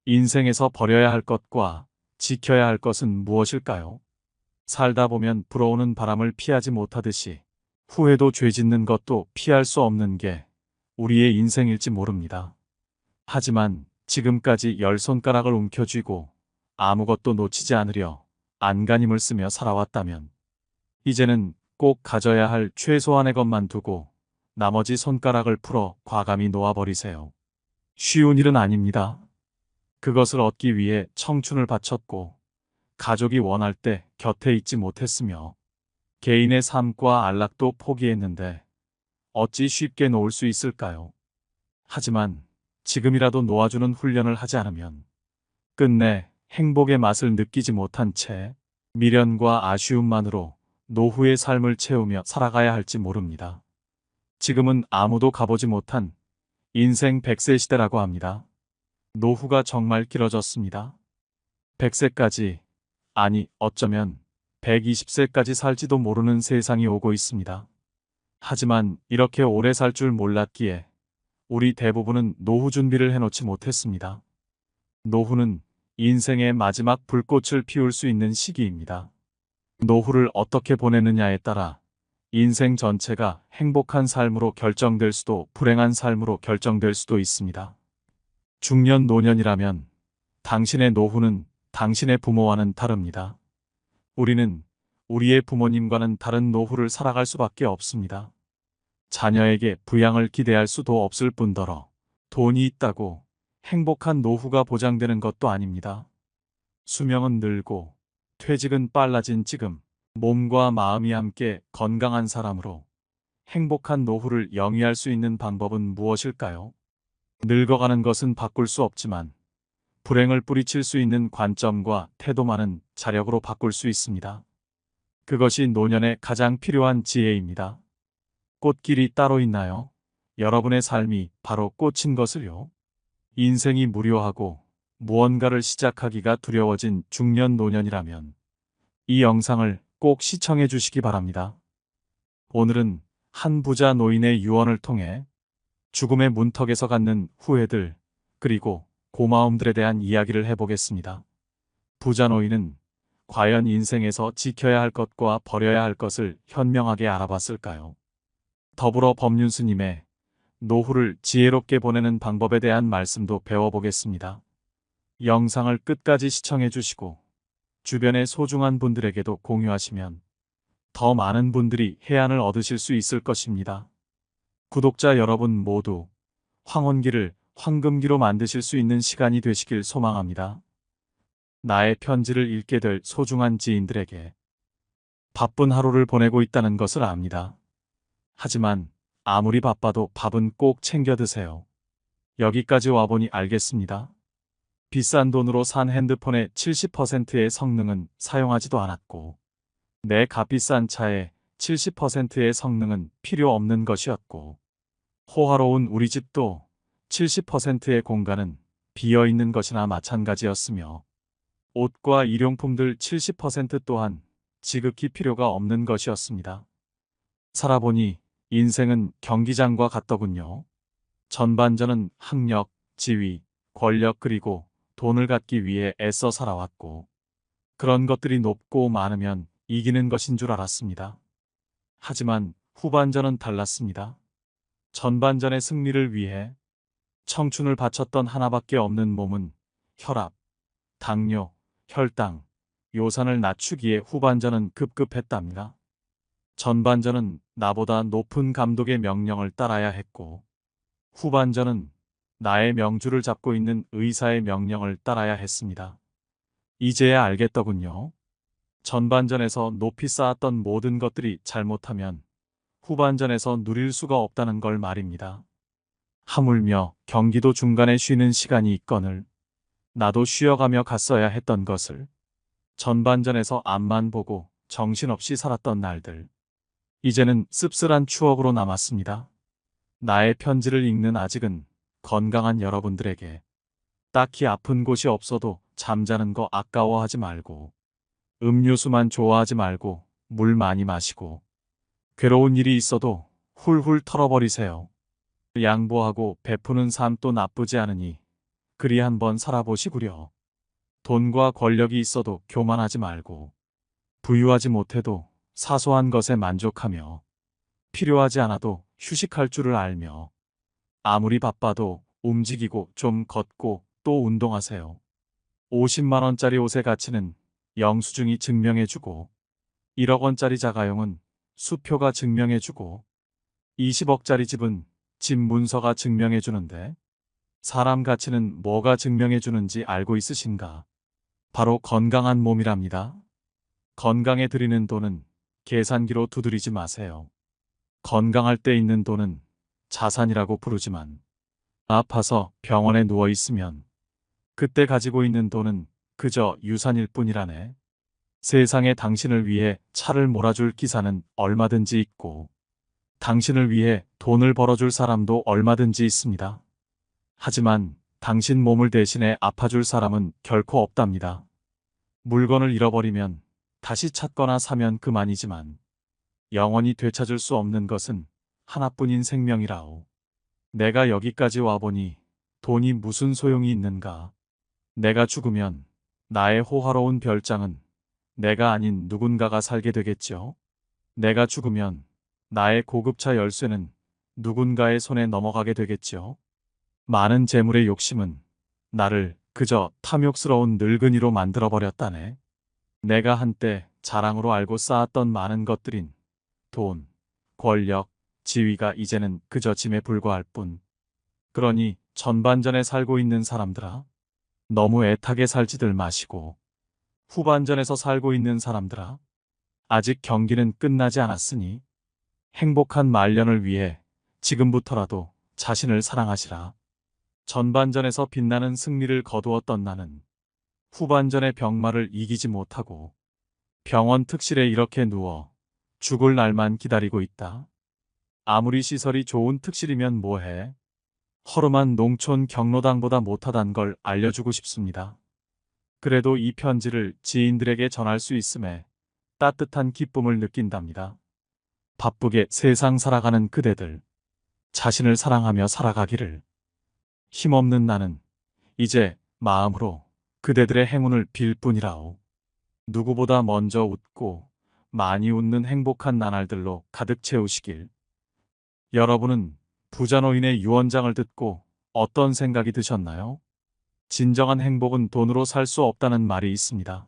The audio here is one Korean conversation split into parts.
인생에서 버려야 할 것과 지켜야 할 것은 무엇일까요? 살다 보면 불어오는 바람을 피하지 못하듯이 후회도 죄 짓는 것도 피할 수 없는 게 우리의 인생일지 모릅니다. 하지만 지금까지 열 손가락을 움켜쥐고 아무것도 놓치지 않으려 안간힘을 쓰며 살아왔다면 이제는 꼭 가져야 할 최소한의 것만 두고 나머지 손가락을 풀어 과감히 놓아버리세요. 쉬운 일은 아닙니다. 그것을 얻기 위해 청춘을 바쳤고 가족이 원할 때 곁에 있지 못했으며 개인의 삶과 안락도 포기했는데 어찌 쉽게 놓을 수 있을까요? 하지만 지금이라도 놓아주는 훈련을 하지 않으면 끝내 행복의 맛을 느끼지 못한 채 미련과 아쉬움만으로 노후의 삶을 채우며 살아가야 할지 모릅니다. 지금은 아무도 가보지 못한 인생 100세 시대라고 합니다. 노후가 정말 길어졌습니다. 100세까지, 아니 어쩌면 120세까지 살지도 모르는 세상이 오고 있습니다. 하지만 이렇게 오래 살 줄 몰랐기에 우리 대부분은 노후 준비를 해놓지 못했습니다. 노후는 인생의 마지막 불꽃을 피울 수 있는 시기입니다. 노후를 어떻게 보내느냐에 따라 인생 전체가 행복한 삶으로 결정될 수도 불행한 삶으로 결정될 수도 있습니다. 중년 노년이라면 당신의 노후는 당신의 부모와는 다릅니다. 우리는 우리의 부모님과는 다른 노후를 살아갈 수밖에 없습니다. 자녀에게 부양을 기대할 수도 없을 뿐더러 돈이 있다고 행복한 노후가 보장되는 것도 아닙니다. 수명은 늘고 퇴직은 빨라진 지금 몸과 마음이 함께 건강한 사람으로 행복한 노후를 영위할 수 있는 방법은 무엇일까요? 늙어가는 것은 바꿀 수 없지만 불행을 뿌리칠 수 있는 관점과 태도만은 자력으로 바꿀 수 있습니다. 그것이 노년에 가장 필요한 지혜입니다. 꽃길이 따로 있나요? 여러분의 삶이 바로 꽃인 것을요. 인생이 무료하고 무언가를 시작하기가 두려워진 중년 노년이라면 이 영상을 꼭 시청해 주시기 바랍니다. 오늘은 한 부자 노인의 유언을 통해 죽음의 문턱에서 갖는 후회들 그리고 고마움들에 대한 이야기를 해보겠습니다. 부자 노인은 과연 인생에서 지켜야 할 것과 버려야 할 것을 현명하게 알아봤을까요? 더불어 법륜스님의 노후를 지혜롭게 보내는 방법에 대한 말씀도 배워보겠습니다. 영상을 끝까지 시청해 주시고 주변의 소중한 분들에게도 공유하시면 더 많은 분들이 해안을 얻으실 수 있을 것입니다. 구독자 여러분 모두 황혼기를 황금기로 만드실 수 있는 시간이 되시길 소망합니다. 나의 편지를 읽게 될 소중한 지인들에게 바쁜 하루를 보내고 있다는 것을 압니다. 하지만 아무리 바빠도 밥은 꼭 챙겨 드세요. 여기까지 와보니 알겠습니다. 비싼 돈으로 산 핸드폰의 70%의 성능은 사용하지도 않았고 내 값비싼 차의 70%의 성능은 필요 없는 것이었고 호화로운 우리 집도 70%의 공간은 비어있는 것이나 마찬가지였으며 옷과 일용품들 70% 또한 지극히 필요가 없는 것이었습니다. 살아보니 인생은 경기장과 같더군요. 전반전은 학력, 지위, 권력 그리고 돈을 갖기 위해 애써 살아왔고 그런 것들이 높고 많으면 이기는 것인 줄 알았습니다. 하지만 후반전은 달랐습니다. 전반전의 승리를 위해 청춘을 바쳤던 하나밖에 없는 몸은 혈압, 당뇨, 혈당, 요산을 낮추기에 후반전은 급급했답니다. 전반전은 나보다 높은 감독의 명령을 따라야 했고 후반전은 나의 명주를 잡고 있는 의사의 명령을 따라야 했습니다. 이제야 알겠더군요. 전반전에서 높이 쌓았던 모든 것들이 잘못하면 후반전에서 누릴 수가 없다는 걸 말입니다. 하물며 경기도 중간에 쉬는 시간이 있거늘 나도 쉬어가며 갔어야 했던 것을 전반전에서 앞만 보고 정신없이 살았던 날들 이제는 씁쓸한 추억으로 남았습니다. 나의 편지를 읽는 아직은 건강한 여러분들에게 딱히 아픈 곳이 없어도 잠자는 거 아까워하지 말고 음료수만 좋아하지 말고 물 많이 마시고 괴로운 일이 있어도 훌훌 털어버리세요. 양보하고 베푸는 삶도 나쁘지 않으니 그리 한번 살아보시구려. 돈과 권력이 있어도 교만하지 말고, 부유하지 못해도 사소한 것에 만족하며, 필요하지 않아도 휴식할 줄을 알며, 아무리 바빠도 움직이고 좀 걷고 또 운동하세요. 50만 원짜리 옷의 가치는 영수증이 증명해주고, 1억 원짜리 자가용은 수표가 증명해주고, 20억짜리 집은 집 문서가 증명해주는데, 사람 가치는 뭐가 증명해주는지 알고 있으신가? 바로 건강한 몸이랍니다. 건강에 들이는 돈은 계산기로 두드리지 마세요. 건강할 때 있는 돈은 자산이라고 부르지만, 아파서 병원에 누워 있으면 그때 가지고 있는 돈은 그저 유산일 뿐이라네. 세상에 당신을 위해 차를 몰아줄 기사는 얼마든지 있고, 당신을 위해 돈을 벌어줄 사람도 얼마든지 있습니다. 하지만 당신 몸을 대신해 아파줄 사람은 결코 없답니다. 물건을 잃어버리면 다시 찾거나 사면 그만이지만, 영원히 되찾을 수 없는 것은 하나뿐인 생명이라오. 내가 여기까지 와보니 돈이 무슨 소용이 있는가? 내가 죽으면 나의 호화로운 별장은 내가 아닌 누군가가 살게 되겠죠? 내가 죽으면 나의 고급차 열쇠는 누군가의 손에 넘어가게 되겠죠? 많은 재물의 욕심은 나를 그저 탐욕스러운 늙은이로 만들어버렸다네. 내가 한때 자랑으로 알고 쌓았던 많은 것들인 돈, 권력, 지위가 이제는 그저 짐에 불과할 뿐. 그러니 전반전에 살고 있는 사람들아, 너무 애타게 살지들 마시고, 후반전에서 살고 있는 사람들아, 아직 경기는 끝나지 않았으니 행복한 말년을 위해 지금부터라도 자신을 사랑하시라. 전반전에서 빛나는 승리를 거두었던 나는 후반전의 병마를 이기지 못하고 병원 특실에 이렇게 누워 죽을 날만 기다리고 있다. 아무리 시설이 좋은 특실이면 뭐해? 허름한 농촌 경로당보다 못하단 걸 알려주고 싶습니다. 그래도 이 편지를 지인들에게 전할 수 있음에 따뜻한 기쁨을 느낀답니다. 바쁘게 세상 살아가는 그대들, 자신을 사랑하며 살아가기를. 힘없는 나는 이제 마음으로 그대들의 행운을 빌 뿐이라오. 누구보다 먼저 웃고 많이 웃는 행복한 나날들로 가득 채우시길. 여러분은 부자노인의 유언장을 듣고 어떤 생각이 드셨나요? 진정한 행복은 돈으로 살 수 없다는 말이 있습니다.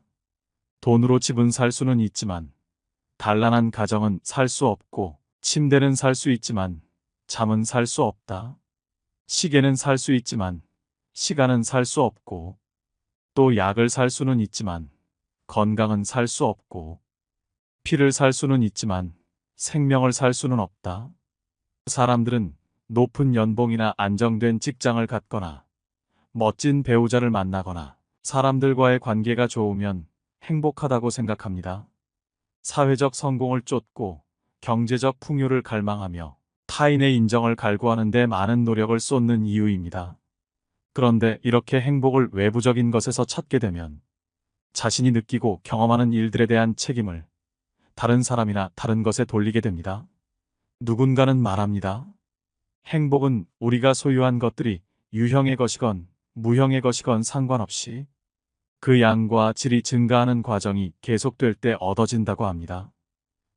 돈으로 집은 살 수는 있지만, 단란한 가정은 살 수 없고, 침대는 살 수 있지만 잠은 살 수 없다. 시계는 살 수 있지만 시간은 살 수 없고, 또 약을 살 수는 있지만 건강은 살 수 없고, 피를 살 수는 있지만 생명을 살 수는 없다. 사람들은 높은 연봉이나 안정된 직장을 갖거나 멋진 배우자를 만나거나 사람들과의 관계가 좋으면 행복하다고 생각합니다. 사회적 성공을 쫓고 경제적 풍요를 갈망하며 타인의 인정을 갈구하는 데 많은 노력을 쏟는 이유입니다. 그런데 이렇게 행복을 외부적인 것에서 찾게 되면 자신이 느끼고 경험하는 일들에 대한 책임을 다른 사람이나 다른 것에 돌리게 됩니다. 누군가는 말합니다. 행복은 우리가 소유한 것들이 유형의 것이건 무형의 것이건 상관없이 그 양과 질이 증가하는 과정이 계속될 때 얻어진다고 합니다.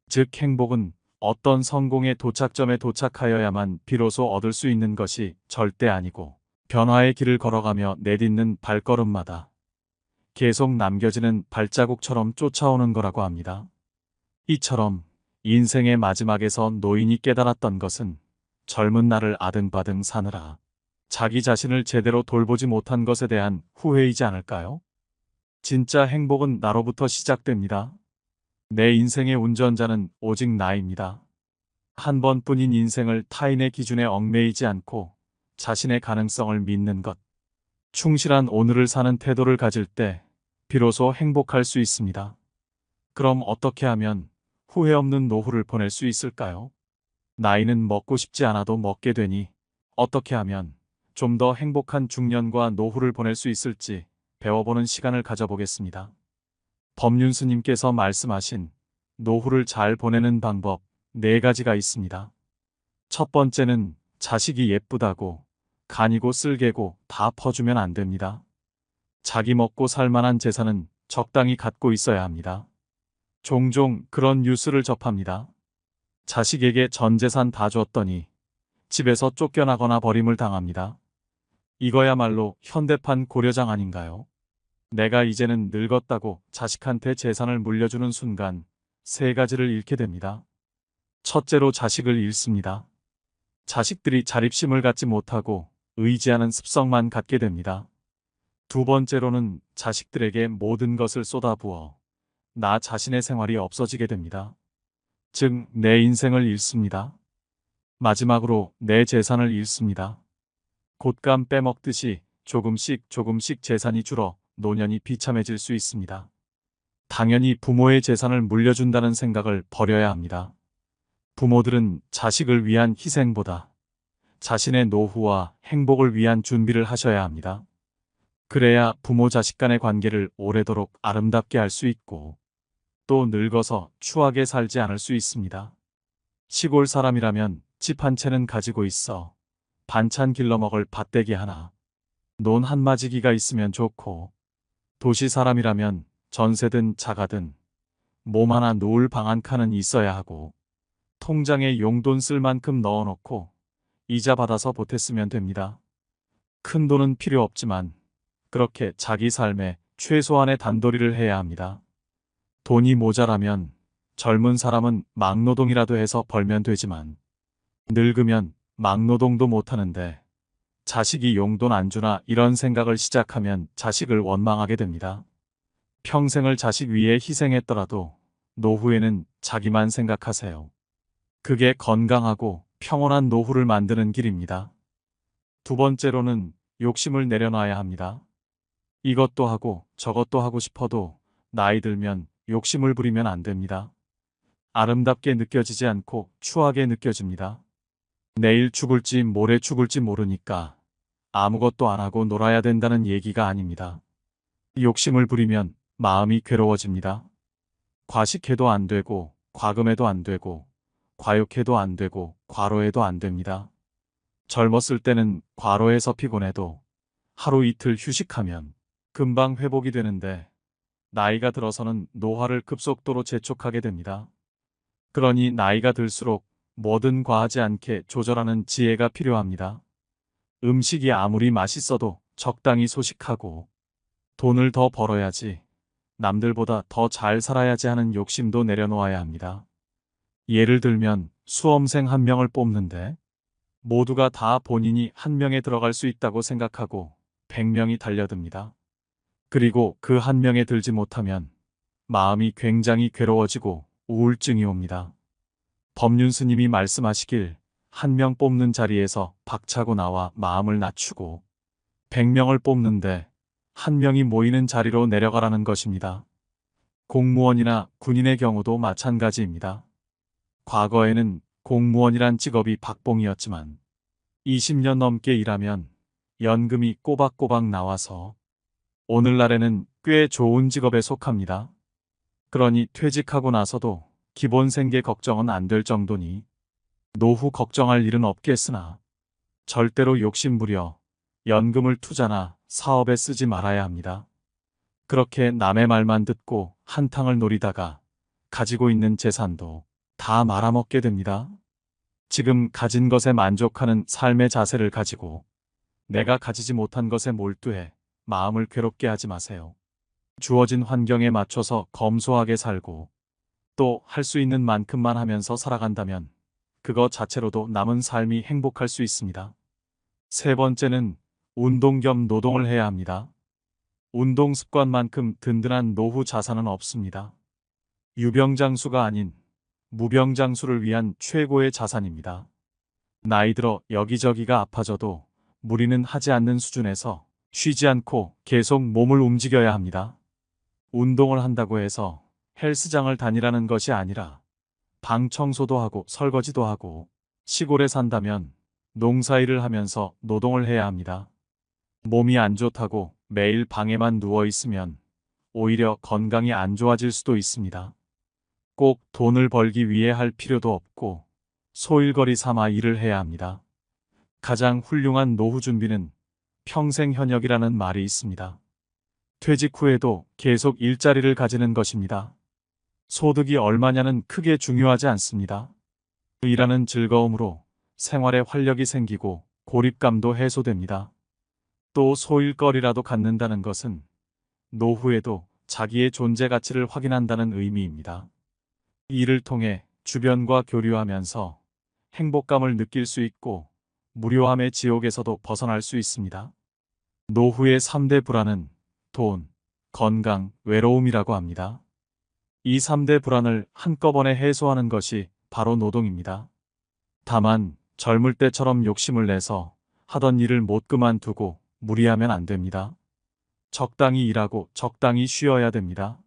즉 행복은 어떤 성공의 도착점에 도착하여야만 비로소 얻을 수 있는 것이 절대 아니고, 변화의 길을 걸어가며 내딛는 발걸음마다 계속 남겨지는 발자국처럼 쫓아오는 거라고 합니다. 이처럼 인생의 마지막에서 노인이 깨달았던 것은 젊은 날을 아등바등 사느라 자기 자신을 제대로 돌보지 못한 것에 대한 후회이지 않을까요? 진짜 행복은 나로부터 시작됩니다. 내 인생의 운전자는 오직 나입니다. 한 번뿐인 인생을 타인의 기준에 얽매이지 않고 자신의 가능성을 믿는 것, 충실한 오늘을 사는 태도를 가질 때 비로소 행복할 수 있습니다. 그럼 어떻게 하면 후회 없는 노후를 보낼 수 있을까요? 나이는 먹고 싶지 않아도 먹게 되니 어떻게 하면 좀 더 행복한 중년과 노후를 보낼 수 있을지 배워보는 시간을 가져보겠습니다. 법륜 스님께서 말씀하신 노후를 잘 보내는 방법 4가지가 있습니다. 첫 번째는 자식이 예쁘다고 간이고 쓸개고 다 퍼주면 안 됩니다. 자기 먹고 살 만한 재산은 적당히 갖고 있어야 합니다. 종종 그런 뉴스를 접합니다. 자식에게 전 재산 다 줬더니 집에서 쫓겨나거나 버림을 당합니다. 이거야말로 현대판 고려장 아닌가요? 내가 이제는 늙었다고 자식한테 재산을 물려주는 순간 세 가지를 잃게 됩니다. 첫째로 자식을 잃습니다. 자식들이 자립심을 갖지 못하고 의지하는 습성만 갖게 됩니다. 두 번째로는 자식들에게 모든 것을 쏟아부어 나 자신의 생활이 없어지게 됩니다. 즉, 내 인생을 잃습니다. 마지막으로 내 재산을 잃습니다. 곶감 빼먹듯이 조금씩 조금씩 재산이 줄어 노년이 비참해질 수 있습니다. 당연히 부모의 재산을 물려준다는 생각을 버려야 합니다. 부모들은 자식을 위한 희생보다 자신의 노후와 행복을 위한 준비를 하셔야 합니다. 그래야 부모 자식 간의 관계를 오래도록 아름답게 할 수 있고 또 늙어서 추하게 살지 않을 수 있습니다. 시골 사람이라면 집 한 채는 가지고 있어 반찬 길러 먹을 밭대기 하나, 논 한 마지기가 있으면 좋고, 도시 사람이라면 전세든 자가든 몸 하나 누울 방 한 칸은 있어야 하고 통장에 용돈 쓸 만큼 넣어놓고 이자 받아서 보탰으면 됩니다. 큰 돈은 필요 없지만 그렇게 자기 삶에 최소한의 단도리를 해야 합니다. 돈이 모자라면 젊은 사람은 막노동이라도 해서 벌면 되지만 늙으면 막노동도 못하는데 자식이 용돈 안 주나 이런 생각을 시작하면 자식을 원망하게 됩니다. 평생을 자식 위해 희생했더라도 노후에는 자기만 생각하세요. 그게 건강하고 평온한 노후를 만드는 길입니다. 두 번째로는 욕심을 내려놔야 합니다. 이것도 하고 저것도 하고 싶어도 나이 들면 욕심을 부리면 안 됩니다. 아름답게 느껴지지 않고 추하게 느껴집니다. 내일 죽을지 모레 죽을지 모르니까 아무것도 안 하고 놀아야 된다는 얘기가 아닙니다. 욕심을 부리면 마음이 괴로워집니다. 과식해도 안 되고 과금해도 안 되고 과욕해도 안 되고 과로해도 안 됩니다. 젊었을 때는 과로해서 피곤해도 하루 이틀 휴식하면 금방 회복이 되는데 나이가 들어서는 노화를 급속도로 재촉하게 됩니다. 그러니 나이가 들수록 뭐든 과하지 않게 조절하는 지혜가 필요합니다. 음식이 아무리 맛있어도 적당히 소식하고 돈을 더 벌어야지, 남들보다 더 잘 살아야지 하는 욕심도 내려놓아야 합니다. 예를 들면 수험생 한 명을 뽑는데 모두가 다 본인이 한 명에 들어갈 수 있다고 생각하고 100명이 달려듭니다. 그리고 그 한 명에 들지 못하면 마음이 굉장히 괴로워지고 우울증이 옵니다. 법륜 스님이 말씀하시길 한 명 뽑는 자리에서 박차고 나와 마음을 낮추고 100명을 뽑는데 한 명이 모이는 자리로 내려가라는 것입니다. 공무원이나 군인의 경우도 마찬가지입니다. 과거에는 공무원이란 직업이 박봉이었지만 20년 넘게 일하면 연금이 꼬박꼬박 나와서 오늘날에는 꽤 좋은 직업에 속합니다. 그러니 퇴직하고 나서도 기본 생계 걱정은 안 될 정도니 노후 걱정할 일은 없겠으나 절대로 욕심부려 연금을 투자나 사업에 쓰지 말아야 합니다. 그렇게 남의 말만 듣고 한탕을 노리다가 가지고 있는 재산도 다 말아먹게 됩니다. 지금 가진 것에 만족하는 삶의 자세를 가지고 내가 가지지 못한 것에 몰두해 마음을 괴롭게 하지 마세요. 주어진 환경에 맞춰서 검소하게 살고 또 할 수 있는 만큼만 하면서 살아간다면 그거 자체로도 남은 삶이 행복할 수 있습니다. 세 번째는 운동 겸 노동을 해야 합니다. 운동 습관만큼 든든한 노후 자산은 없습니다. 유병장수가 아닌 무병장수를 위한 최고의 자산입니다. 나이 들어 여기저기가 아파져도 무리는 하지 않는 수준에서 쉬지 않고 계속 몸을 움직여야 합니다. 운동을 한다고 해서 헬스장을 다니라는 것이 아니라 방 청소도 하고 설거지도 하고 시골에 산다면 농사일을 하면서 노동을 해야 합니다. 몸이 안 좋다고 매일 방에만 누워 있으면 오히려 건강이 안 좋아질 수도 있습니다. 꼭 돈을 벌기 위해 할 필요도 없고 소일거리 삼아 일을 해야 합니다. 가장 훌륭한 노후 준비는 평생 현역이라는 말이 있습니다. 퇴직 후에도 계속 일자리를 가지는 것입니다. 소득이 얼마냐는 크게 중요하지 않습니다. 일하는 즐거움으로 생활에 활력이 생기고 고립감도 해소됩니다. 또 소일거리라도 갖는다는 것은 노후에도 자기의 존재 가치를 확인한다는 의미입니다. 이 일을 통해 주변과 교류하면서 행복감을 느낄 수 있고 무료함의 지옥에서도 벗어날 수 있습니다. 노후의 3대 불안은 돈, 건강, 외로움이라고 합니다. 이 3대 불안을 한꺼번에 해소하는 것이 바로 노동입니다. 다만 젊을 때처럼 욕심을 내서 하던 일을 못 그만두고 무리하면 안 됩니다. 적당히 일하고 적당히 쉬어야 됩니다.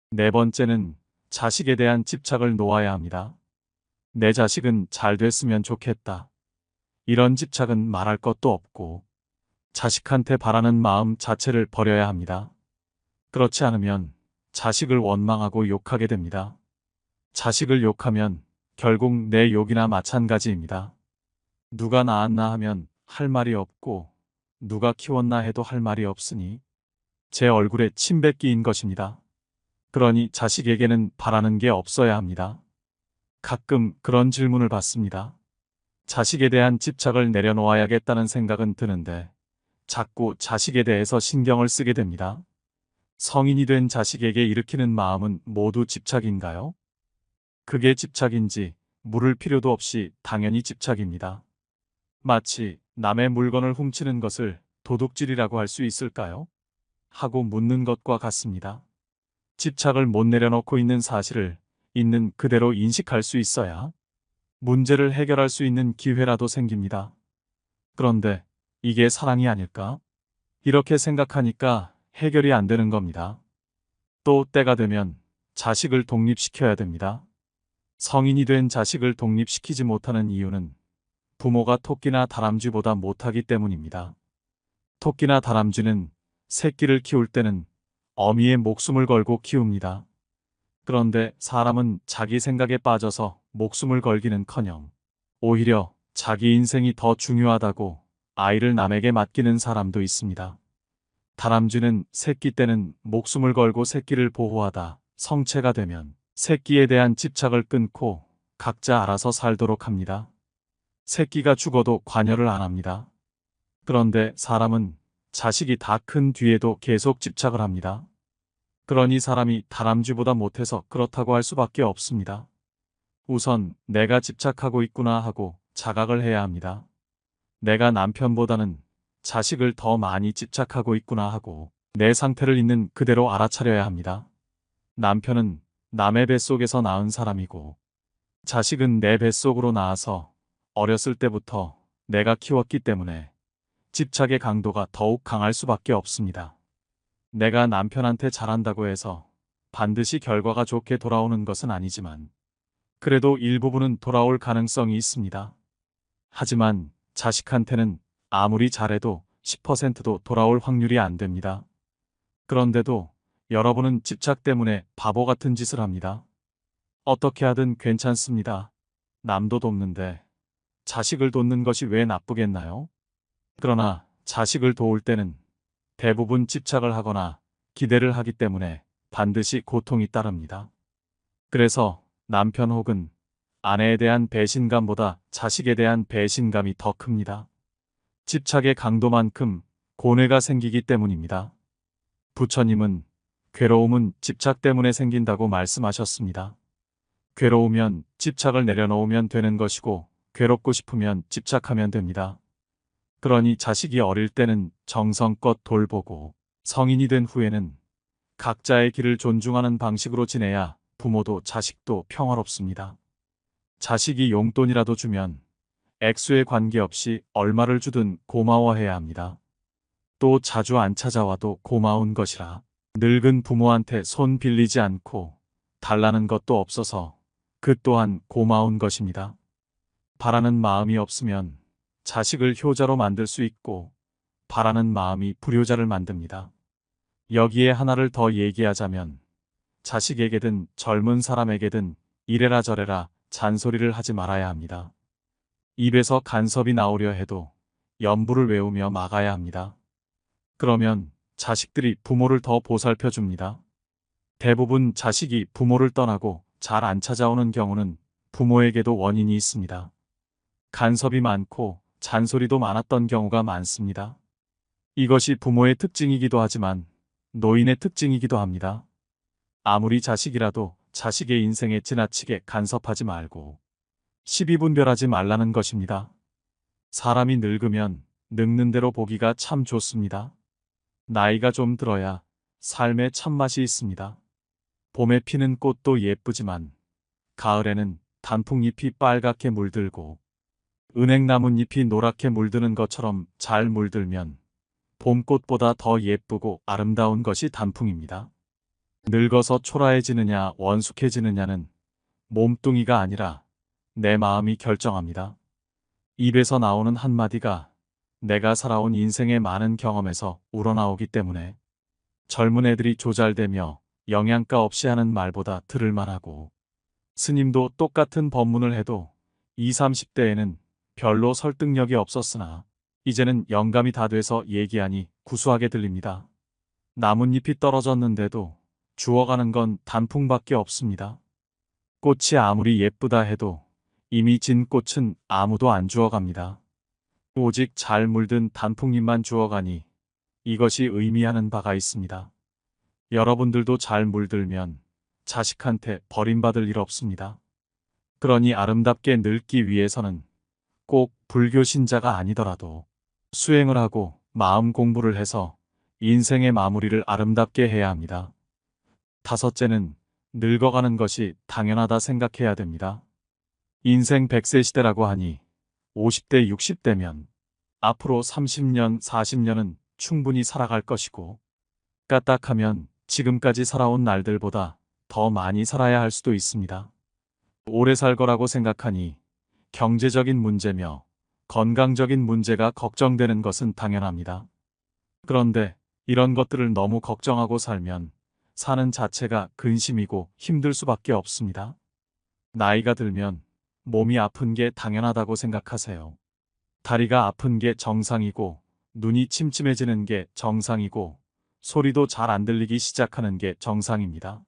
네 번째는 자식에 대한 집착을 놓아야 합니다. 내 자식은 잘 됐으면 좋겠다. 이런 집착은 말할 것도 없고 자식한테 바라는 마음 자체를 버려야 합니다. 그렇지 않으면 자식을 원망하고 욕하게 됩니다. 자식을 욕하면 결국 내 욕이나 마찬가지입니다. 누가 낳았나 하면 할 말이 없고 누가 키웠나 해도 할 말이 없으니 제 얼굴에 침 뱉기인 것입니다. 그러니 자식에게는 바라는 게 없어야 합니다. 가끔 그런 질문을 받습니다. 자식에 대한 집착을 내려놓아야겠다는 생각은 드는데 자꾸 자식에 대해서 신경을 쓰게 됩니다. 성인이 된 자식에게 일으키는 마음은 모두 집착인가요? 그게 집착인지 물을 필요도 없이 당연히 집착입니다. 마치 남의 물건을 훔치는 것을 도둑질이라고 할 수 있을까요? 하고 묻는 것과 같습니다. 집착을 못 내려놓고 있는 사실을 있는 그대로 인식할 수 있어야 문제를 해결할 수 있는 기회라도 생깁니다. 그런데 이게 사랑이 아닐까? 이렇게 생각하니까 해결이 안 되는 겁니다. 또 때가 되면 자식을 독립시켜야 됩니다. 성인이 된 자식을 독립시키지 못하는 이유는 부모가 토끼나 다람쥐보다 못하기 때문입니다. 토끼나 다람쥐는 새끼를 키울 때는 어미의 목숨을 걸고 키웁니다. 그런데 사람은 자기 생각에 빠져서 목숨을 걸기는커녕 오히려 자기 인생이 더 중요하다고 아이를 남에게 맡기는 사람도 있습니다. 다람쥐는 새끼 때는 목숨을 걸고 새끼를 보호하다 성체가 되면 새끼에 대한 집착을 끊고 각자 알아서 살도록 합니다. 새끼가 죽어도 관여를 안 합니다. 그런데 사람은 자식이 다 큰 뒤에도 계속 집착을 합니다. 그러니 사람이 다람쥐보다 못해서 그렇다고 할 수밖에 없습니다. 우선 내가 집착하고 있구나 하고 자각을 해야 합니다. 내가 남편보다는 자식을 더 많이 집착하고 있구나 하고 내 상태를 있는 그대로 알아차려야 합니다. 남편은 남의 뱃속에서 낳은 사람이고 자식은 내 뱃속으로 낳아서 어렸을 때부터 내가 키웠기 때문에 집착의 강도가 더욱 강할 수밖에 없습니다. 내가 남편한테 잘한다고 해서 반드시 결과가 좋게 돌아오는 것은 아니지만 그래도 일부분은 돌아올 가능성이 있습니다. 하지만 자식한테는 아무리 잘해도 10%도 돌아올 확률이 안 됩니다. 그런데도 여러분은 집착 때문에 바보 같은 짓을 합니다. 어떻게 하든 괜찮습니다. 남도 돕는데 자식을 돕는 것이 왜 나쁘겠나요? 그러나 자식을 도울 때는 대부분 집착을 하거나 기대를 하기 때문에 반드시 고통이 따릅니다. 그래서 남편 혹은 아내에 대한 배신감보다 자식에 대한 배신감이 더 큽니다. 집착의 강도만큼 고뇌가 생기기 때문입니다. 부처님은 괴로움은 집착 때문에 생긴다고 말씀하셨습니다. 괴로우면 집착을 내려놓으면 되는 것이고 괴롭고 싶으면 집착하면 됩니다. 그러니 자식이 어릴 때는 정성껏 돌보고 성인이 된 후에는 각자의 길을 존중하는 방식으로 지내야 부모도 자식도 평화롭습니다. 자식이 용돈이라도 주면 액수에 관계없이 얼마를 주든 고마워해야 합니다. 또 자주 안 찾아와도 고마운 것이라 늙은 부모한테 손 빌리지 않고 달라는 것도 없어서 그 또한 고마운 것입니다. 바라는 마음이 없으면 자식을 효자로 만들 수 있고 바라는 마음이 불효자를 만듭니다. 여기에 하나를 더 얘기하자면 자식에게든 젊은 사람에게든 이래라 저래라 잔소리를 하지 말아야 합니다. 입에서 간섭이 나오려 해도 연부를 외우며 막아야 합니다. 그러면 자식들이 부모를 더 보살펴 줍니다. 대부분 자식이 부모를 떠나고 잘 안 찾아오는 경우는 부모에게도 원인이 있습니다. 간섭이 많고 잔소리도 많았던 경우가 많습니다. 이것이 부모의 특징이기도 하지만 노인의 특징이기도 합니다. 아무리 자식이라도 자식의 인생에 지나치게 간섭하지 말고 시비분별하지 말라는 것입니다. 사람이 늙으면 늙는 대로 보기가 참 좋습니다. 나이가 좀 들어야 삶에 참맛이 있습니다. 봄에 피는 꽃도 예쁘지만 가을에는 단풍잎이 빨갛게 물들고 은행나뭇잎이 노랗게 물드는 것처럼 잘 물들면 봄꽃보다 더 예쁘고 아름다운 것이 단풍입니다. 늙어서 초라해지느냐 원숙해지느냐는 몸뚱이가 아니라 내 마음이 결정합니다. 입에서 나오는 한마디가 내가 살아온 인생의 많은 경험에서 우러나오기 때문에 젊은 애들이 조잘대며 영양가 없이 하는 말보다 들을만하고 스님도 똑같은 법문을 해도 20, 30대에는 별로 설득력이 없었으나 이제는 영감이 다 돼서 얘기하니 구수하게 들립니다. 나뭇잎이 떨어졌는데도 주워가는 건 단풍밖에 없습니다. 꽃이 아무리 예쁘다 해도 이미 진 꽃은 아무도 안 주워갑니다. 오직 잘 물든 단풍잎만 주워가니 이것이 의미하는 바가 있습니다. 여러분들도 잘 물들면 자식한테 버림받을 일 없습니다. 그러니 아름답게 늙기 위해서는 꼭 불교 신자가 아니더라도 수행을 하고 마음 공부를 해서 인생의 마무리를 아름답게 해야 합니다. 다섯째는 늙어가는 것이 당연하다 생각해야 됩니다. 인생 100세 시대라고 하니 50대, 60대면 앞으로 30년, 40년은 충분히 살아갈 것이고 까딱하면 지금까지 살아온 날들보다 더 많이 살아야 할 수도 있습니다. 오래 살 거라고 생각하니 경제적인 문제며 건강적인 문제가 걱정되는 것은 당연합니다. 그런데 이런 것들을 너무 걱정하고 살면 사는 자체가 근심이고 힘들 수밖에 없습니다. 나이가 들면 몸이 아픈 게 당연하다고 생각하세요. 다리가 아픈 게 정상이고 눈이 침침해지는 게 정상이고 소리도 잘 안 들리기 시작하는 게 정상입니다.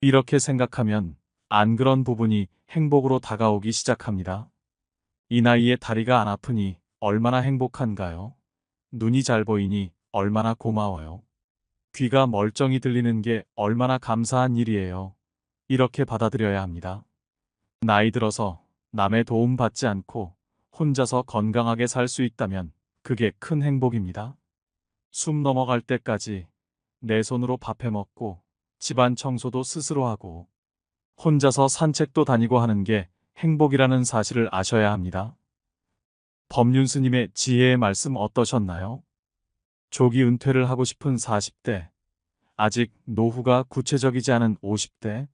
이렇게 생각하면 안 그런 부분이 행복으로 다가오기 시작합니다. 이 나이에 다리가 안 아프니 얼마나 행복한가요? 눈이 잘 보이니 얼마나 고마워요. 귀가 멀쩡히 들리는 게 얼마나 감사한 일이에요. 이렇게 받아들여야 합니다. 나이 들어서 남의 도움 받지 않고 혼자서 건강하게 살 수 있다면 그게 큰 행복입니다. 숨 넘어갈 때까지 내 손으로 밥해 먹고 집안 청소도 스스로 하고 혼자서 산책도 다니고 하는 게 행복이라는 사실을 아셔야 합니다. 법륜 스님의 지혜의 말씀 어떠셨나요? 조기 은퇴를 하고 싶은 40대, 아직 노후가 구체적이지 않은 50대,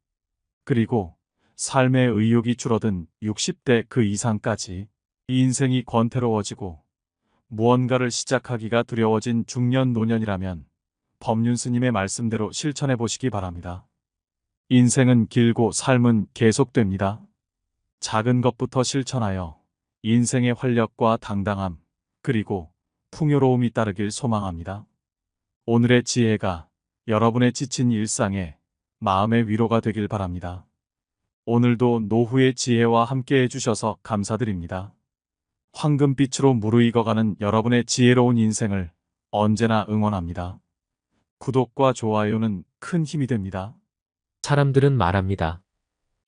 그리고 삶의 의욕이 줄어든 60대 그 이상까지 인생이 권태로워지고 무언가를 시작하기가 두려워진 중년 노년이라면 법륜 스님의 말씀대로 실천해 보시기 바랍니다. 인생은 길고 삶은 계속됩니다. 작은 것부터 실천하여 인생의 활력과 당당함 그리고 풍요로움이 따르길 소망합니다. 오늘의 지혜가 여러분의 지친 일상에 마음의 위로가 되길 바랍니다. 오늘도 노후의 지혜와 함께 해주셔서 감사드립니다. 황금빛으로 무르익어가는 여러분의 지혜로운 인생을 언제나 응원합니다. 구독과 좋아요는 큰 힘이 됩니다. 사람들은 말합니다.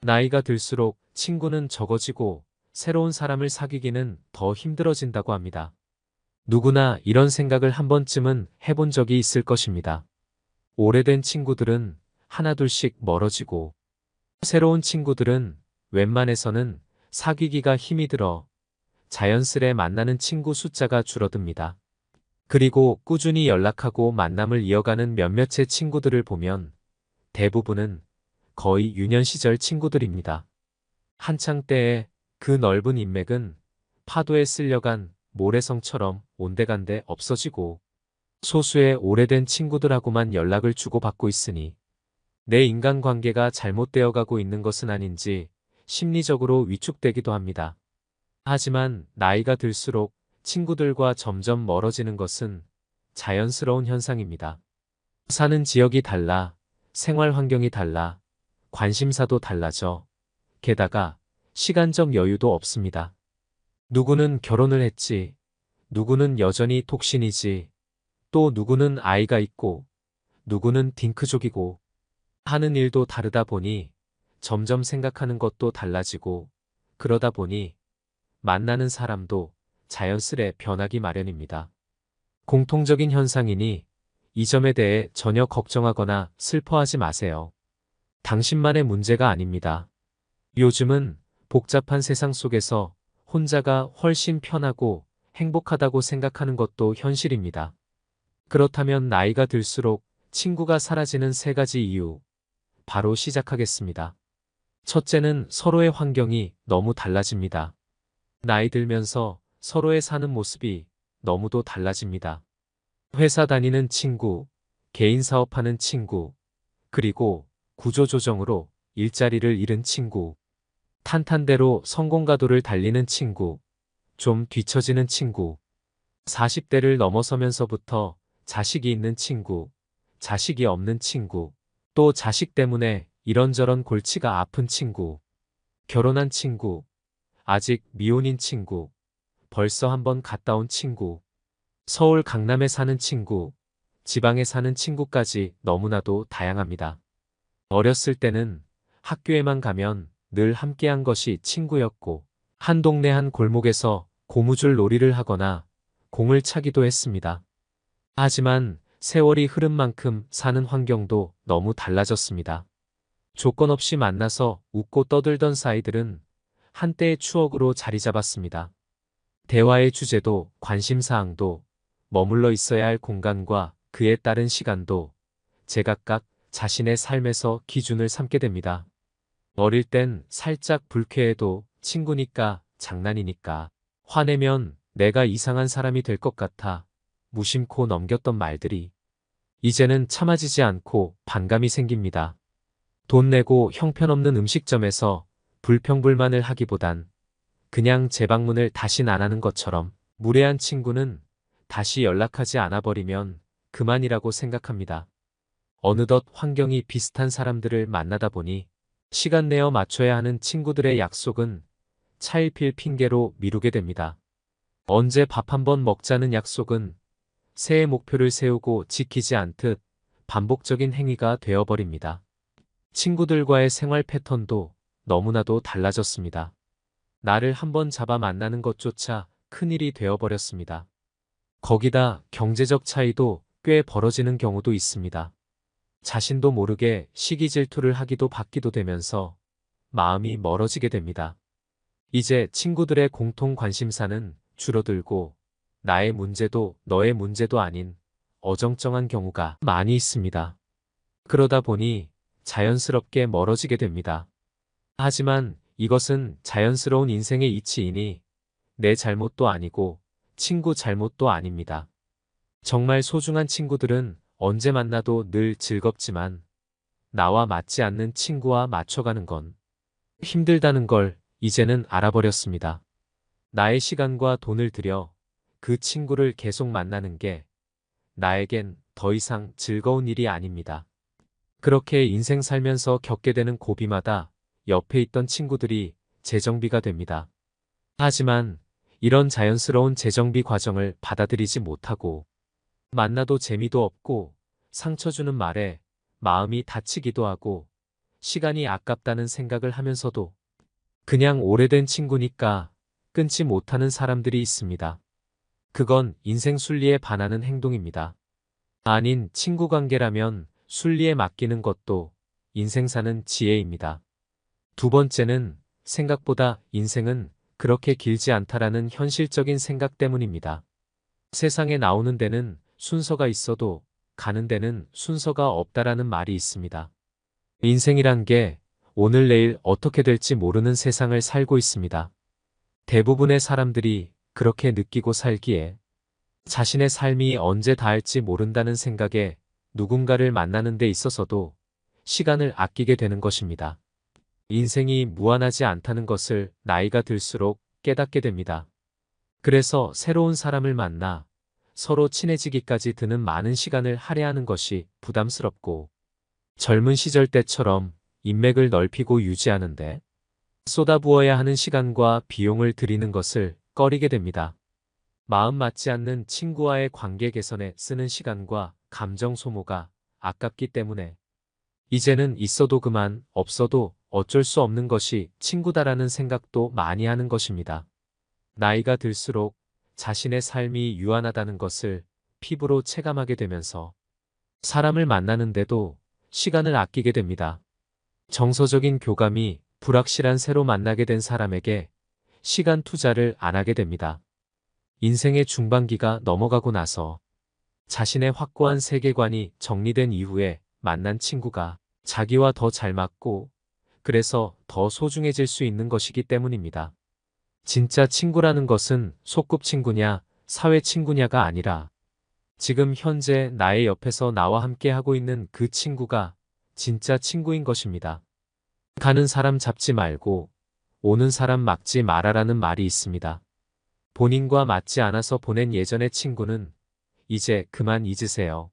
나이가 들수록 친구는 적어지고 새로운 사람을 사귀기는 더 힘들어진다고 합니다. 누구나 이런 생각을 한 번쯤은 해본 적이 있을 것입니다. 오래된 친구들은 하나둘씩 멀어지고 새로운 친구들은 웬만해서는 사귀기가 힘이 들어 자연스레 만나는 친구 숫자가 줄어듭니다. 그리고 꾸준히 연락하고 만남을 이어가는 몇몇의 친구들을 보면 대부분은 거의 유년 시절 친구들입니다. 한창 때의 그 넓은 인맥은 파도에 쓸려간 모래성처럼 온데간데 없어지고 소수의 오래된 친구들하고만 연락을 주고받고 있으니 내 인간관계가 잘못되어 가고 있는 것은 아닌지 심리적으로 위축되기도 합니다. 하지만 나이가 들수록 친구들과 점점 멀어지는 것은 자연스러운 현상입니다. 사는 지역이 달라, 생활 환경이 달라, 관심사도 달라져. 게다가 시간적 여유도 없습니다. 누구는 결혼을 했지, 누구는 여전히 독신이지, 또 누구는 아이가 있고, 누구는 딩크족이고, 하는 일도 다르다 보니 점점 생각하는 것도 달라지고, 그러다 보니 만나는 사람도 자연스레 변하기 마련입니다. 공통적인 현상이니 이 점에 대해 전혀 걱정하거나 슬퍼하지 마세요. 당신만의 문제가 아닙니다. 요즘은 복잡한 세상 속에서 혼자가 훨씬 편하고 행복하다고 생각하는 것도 현실입니다. 그렇다면 나이가 들수록 친구가 사라지는 3가지 이유, 바로 시작하겠습니다. 첫째는 서로의 환경이 너무 달라집니다. 나이 들면서 서로의 사는 모습이 너무도 달라집니다. 회사 다니는 친구, 개인 사업하는 친구, 그리고 구조조정으로 일자리를 잃은 친구, 탄탄대로 성공가도를 달리는 친구, 좀 뒤처지는 친구, 40대를 넘어서면서부터 자식이 있는 친구, 자식이 없는 친구, 또 자식 때문에 이런저런 골치가 아픈 친구, 결혼한 친구, 아직 미혼인 친구, 벌써 한번 갔다 온 친구, 서울 강남에 사는 친구, 지방에 사는 친구까지 너무나도 다양합니다. 어렸을 때는 학교에만 가면 늘 함께한 것이 친구였고, 한 동네 한 골목에서 고무줄 놀이를 하거나 공을 차기도 했습니다. 하지만 세월이 흐른 만큼 사는 환경도 너무 달라졌습니다. 조건 없이 만나서 웃고 떠들던 사이들은 한때의 추억으로 자리 잡았습니다. 대화의 주제도 관심사항도 머물러 있어야 할 공간과 그에 따른 시간도 제각각 자신의 삶에서 기준을 삼게 됩니다. 어릴 땐 살짝 불쾌해도 친구니까 장난이니까 화내면 내가 이상한 사람이 될 것 같아 무심코 넘겼던 말들이 이제는 참아지지 않고 반감이 생깁니다. 돈 내고 형편없는 음식점에서 불평불만을 하기보단 그냥 재방문을 다신 안 하는 것처럼 무례한 친구는 다시 연락하지 않아 버리면 그만이라고 생각합니다. 어느덧 환경이 비슷한 사람들을 만나다 보니 시간 내어 맞춰야 하는 친구들의 약속은 차일피일 핑계로 미루게 됩니다. 언제 밥 한번 먹자는 약속은 새해 목표를 세우고 지키지 않듯 반복적인 행위가 되어버립니다. 친구들과의 생활 패턴도 너무나도 달라졌습니다. 나를 한번 잡아 만나는 것조차 큰일이 되어버렸습니다. 거기다 경제적 차이도 꽤 벌어지는 경우도 있습니다. 자신도 모르게 시기 질투를 하기도 받기도 되면서 마음이 멀어지게 됩니다. 이제 친구들의 공통 관심사는 줄어들고 나의 문제도 너의 문제도 아닌 어정쩡한 경우가 많이 있습니다. 그러다 보니 자연스럽게 멀어지게 됩니다. 하지만 이것은 자연스러운 인생의 이치이니 내 잘못도 아니고 친구 잘못도 아닙니다. 정말 소중한 친구들은 언제 만나도 늘 즐겁지만 나와 맞지 않는 친구와 맞춰가는 건 힘들다는 걸 이제는 알아버렸습니다. 나의 시간과 돈을 들여 그 친구를 계속 만나는 게 나에겐 더 이상 즐거운 일이 아닙니다. 그렇게 인생 살면서 겪게 되는 고비마다 옆에 있던 친구들이 재정비가 됩니다. 하지만 이런 자연스러운 재정비 과정을 받아들이지 못하고 만나도 재미도 없고 상처 주는 말에 마음이 다치기도 하고 시간이 아깝다는 생각을 하면서도 그냥 오래된 친구니까 끊지 못하는 사람들이 있습니다. 그건 인생 순리에 반하는 행동입니다. 아닌 친구 관계라면 순리에 맡기는 것도 인생 사는 지혜입니다. 두 번째는 생각보다 인생은 그렇게 길지 않다라는 현실적인 생각 때문입니다. 세상에 나오는 데는 순서가 있어도 가는 데는 순서가 없다라는 말이 있습니다. 인생이란 게 오늘 내일 어떻게 될지 모르는 세상을 살고 있습니다. 대부분의 사람들이 그렇게 느끼고 살기에 자신의 삶이 언제 닿을지 모른다는 생각에 누군가를 만나는 데 있어서도 시간을 아끼게 되는 것입니다. 인생이 무한하지 않다는 것을 나이가 들수록 깨닫게 됩니다. 그래서 새로운 사람을 만나 서로 친해지기까지 드는 많은 시간을 할애하는 것이 부담스럽고 젊은 시절 때처럼 인맥을 넓히고 유지하는데 쏟아부어야 하는 시간과 비용을 들이는 것을 꺼리게 됩니다. 마음 맞지 않는 친구와의 관계 개선에 쓰는 시간과 감정 소모가 아깝기 때문에 이제는 있어도 그만, 없어도 어쩔 수 없는 것이 친구다라는 생각도 많이 하는 것입니다. 나이가 들수록 자신의 삶이 유한하다는 것을 피부로 체감하게 되면서 사람을 만나는데도 시간을 아끼게 됩니다. 정서적인 교감이 불확실한 새로 만나게 된 사람에게 시간 투자를 안 하게 됩니다. 인생의 중반기가 넘어가고 나서 자신의 확고한 세계관이 정리된 이후에 만난 친구가 자기와 더 잘 맞고 그래서 더 소중해질 수 있는 것이기 때문입니다. 진짜 친구라는 것은 소꿉친구냐, 사회친구냐가 아니라 지금 현재 나의 옆에서 나와 함께 하고 있는 그 친구가 진짜 친구인 것입니다. 가는 사람 잡지 말고 오는 사람 막지 마라라는 말이 있습니다. 본인과 맞지 않아서 보낸 예전의 친구는 이제 그만 잊으세요.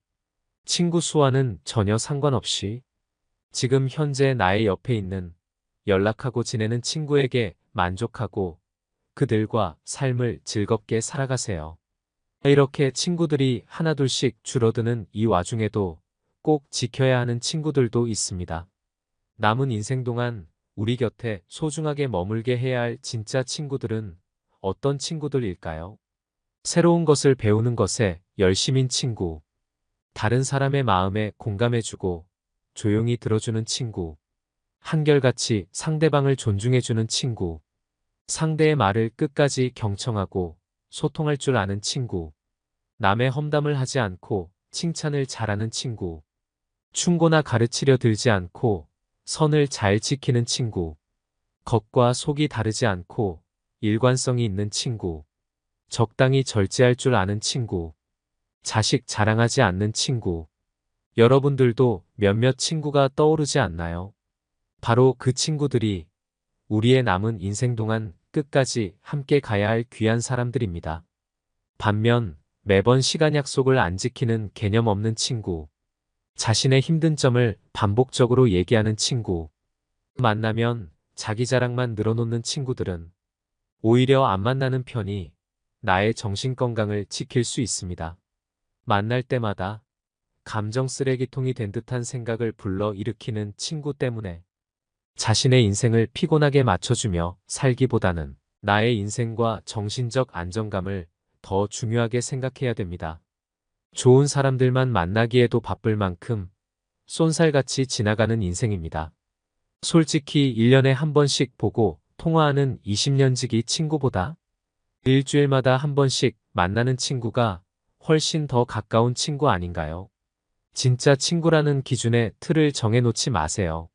친구 수와는 전혀 상관없이 지금 현재 나의 옆에 있는 연락하고 지내는 친구에게 만족하고 그들과 삶을 즐겁게 살아가세요. 이렇게 친구들이 하나둘씩 줄어드는 이 와중에도 꼭 지켜야 하는 친구들도 있습니다. 남은 인생 동안 우리 곁에 소중하게 머물게 해야 할 진짜 친구들은 어떤 친구들일까요? 새로운 것을 배우는 것에 열심인 친구, 다른 사람의 마음에 공감해주고 조용히 들어주는 친구, 한결같이 상대방을 존중해주는 친구, 상대의 말을 끝까지 경청하고 소통할 줄 아는 친구, 남의 험담을 하지 않고 칭찬을 잘하는 친구, 충고나 가르치려 들지 않고 선을 잘 지키는 친구, 겉과 속이 다르지 않고 일관성이 있는 친구, 적당히 절제할 줄 아는 친구, 자식 자랑하지 않는 친구. 여러분들도 몇몇 친구가 떠오르지 않나요? 바로 그 친구들이 우리의 남은 인생 동안 끝까지 함께 가야 할 귀한 사람들입니다. 반면 매번 시간 약속을 안 지키는 개념 없는 친구, 자신의 힘든 점을 반복적으로 얘기하는 친구, 만나면 자기 자랑만 늘어놓는 친구들은 오히려 안 만나는 편이 나의 정신건강을 지킬 수 있습니다. 만날 때마다 감정 쓰레기통이 된 듯한 생각을 불러일으키는 친구 때문에 자신의 인생을 피곤하게 맞춰주며 살기보다는 나의 인생과 정신적 안정감을 더 중요하게 생각해야 됩니다. 좋은 사람들만 만나기에도 바쁠 만큼 쏜살같이 지나가는 인생입니다. 솔직히 1년에 한 번씩 보고 통화하는 20년지기 친구보다 일주일마다 한 번씩 만나는 친구가 훨씬 더 가까운 친구 아닌가요? 진짜 친구라는 기준의 틀을 정해놓지 마세요.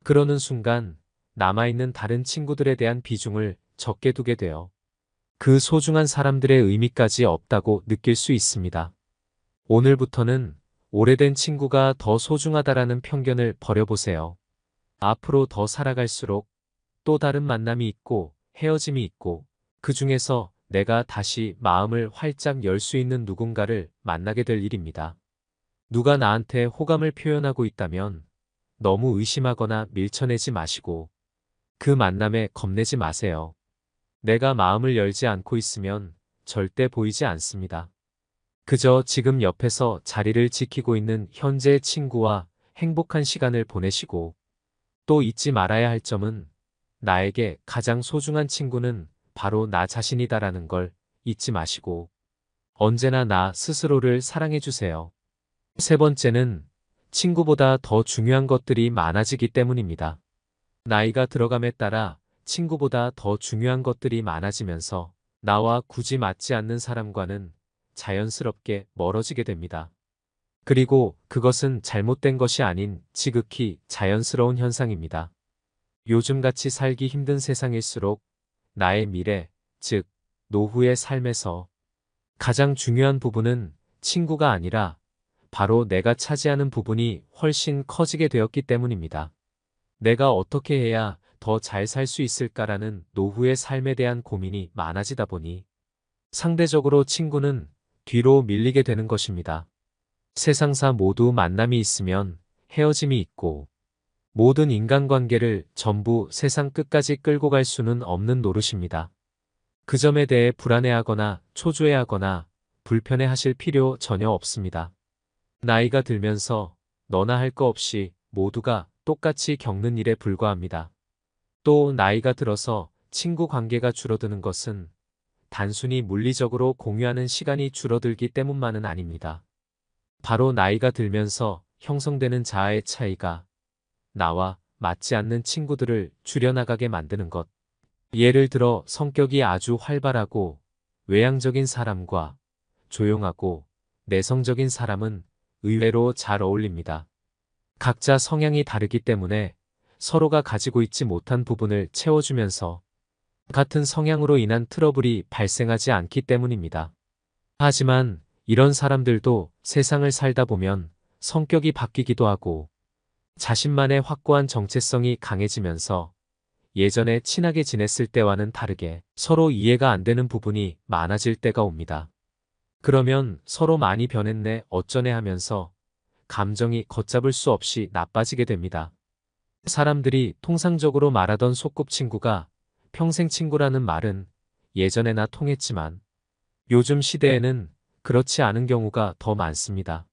그러는 순간 남아있는 다른 친구들에 대한 비중을 적게 두게 돼요. 그 소중한 사람들의 의미까지 없다고 느낄 수 있습니다. 오늘부터는 오래된 친구가 더 소중하다라는 편견을 버려보세요. 앞으로 더 살아갈수록 또 다른 만남이 있고 헤어짐이 있고 그 중에서 내가 다시 마음을 활짝 열 수 있는 누군가를 만나게 될 일입니다. 누가 나한테 호감을 표현하고 있다면 너무 의심하거나 밀쳐내지 마시고 그 만남에 겁내지 마세요. 내가 마음을 열지 않고 있으면 절대 보이지 않습니다. 그저 지금 옆에서 자리를 지키고 있는 현재의 친구와 행복한 시간을 보내시고 또 잊지 말아야 할 점은 나에게 가장 소중한 친구는 바로 나 자신이다라는 걸 잊지 마시고 언제나 나 스스로를 사랑해 주세요. 세 번째는 친구보다 더 중요한 것들이 많아지기 때문입니다. 나이가 들어감에 따라 친구보다 더 중요한 것들이 많아지면서 나와 굳이 맞지 않는 사람과는 자연스럽게 멀어지게 됩니다. 그리고 그것은 잘못된 것이 아닌 지극히 자연스러운 현상입니다. 요즘같이 살기 힘든 세상일수록 나의 미래, 즉 노후의 삶에서 가장 중요한 부분은 친구가 아니라 바로 내가 차지하는 부분이 훨씬 커지게 되었기 때문입니다. 내가 어떻게 해야 더 더 잘 살 수 있을까라는 노후의 삶에 대한 고민이 많아지다 보니 상대적으로 친구는 뒤로 밀리게 되는 것입니다. 세상사 모두 만남이 있으면 헤어짐이 있고 모든 인간관계를 전부 세상 끝까지 끌고 갈 수는 없는 노릇입니다. 그 점에 대해 불안해하거나 초조해하거나 불편해하실 필요 전혀 없습니다. 나이가 들면서 너나 할 거 없이 모두가 똑같이 겪는 일에 불과합니다. 또 나이가 들어서 친구 관계가 줄어드는 것은 단순히 물리적으로 공유하는 시간이 줄어들기 때문만은 아닙니다. 바로 나이가 들면서 형성되는 자아의 차이가 나와 맞지 않는 친구들을 줄여나가게 만드는 것. 예를 들어 성격이 아주 활발하고 외향적인 사람과 조용하고 내성적인 사람은 의외로 잘 어울립니다. 각자 성향이 다르기 때문에 서로가 가지고 있지 못한 부분을 채워주면서 같은 성향으로 인한 트러블이 발생하지 않기 때문입니다. 하지만 이런 사람들도 세상을 살다 보면 성격이 바뀌기도 하고 자신만의 확고한 정체성이 강해지면서 예전에 친하게 지냈을 때와는 다르게 서로 이해가 안 되는 부분이 많아질 때가 옵니다. 그러면 서로 많이 변했네 어쩌네 하면서 감정이 걷잡을 수 없이 나빠지게 됩니다. 사람들이 통상적으로 말하던 소꿉친구가 평생 친구라는 말은 예전에나 통했지만 요즘 시대에는 그렇지 않은 경우가 더 많습니다.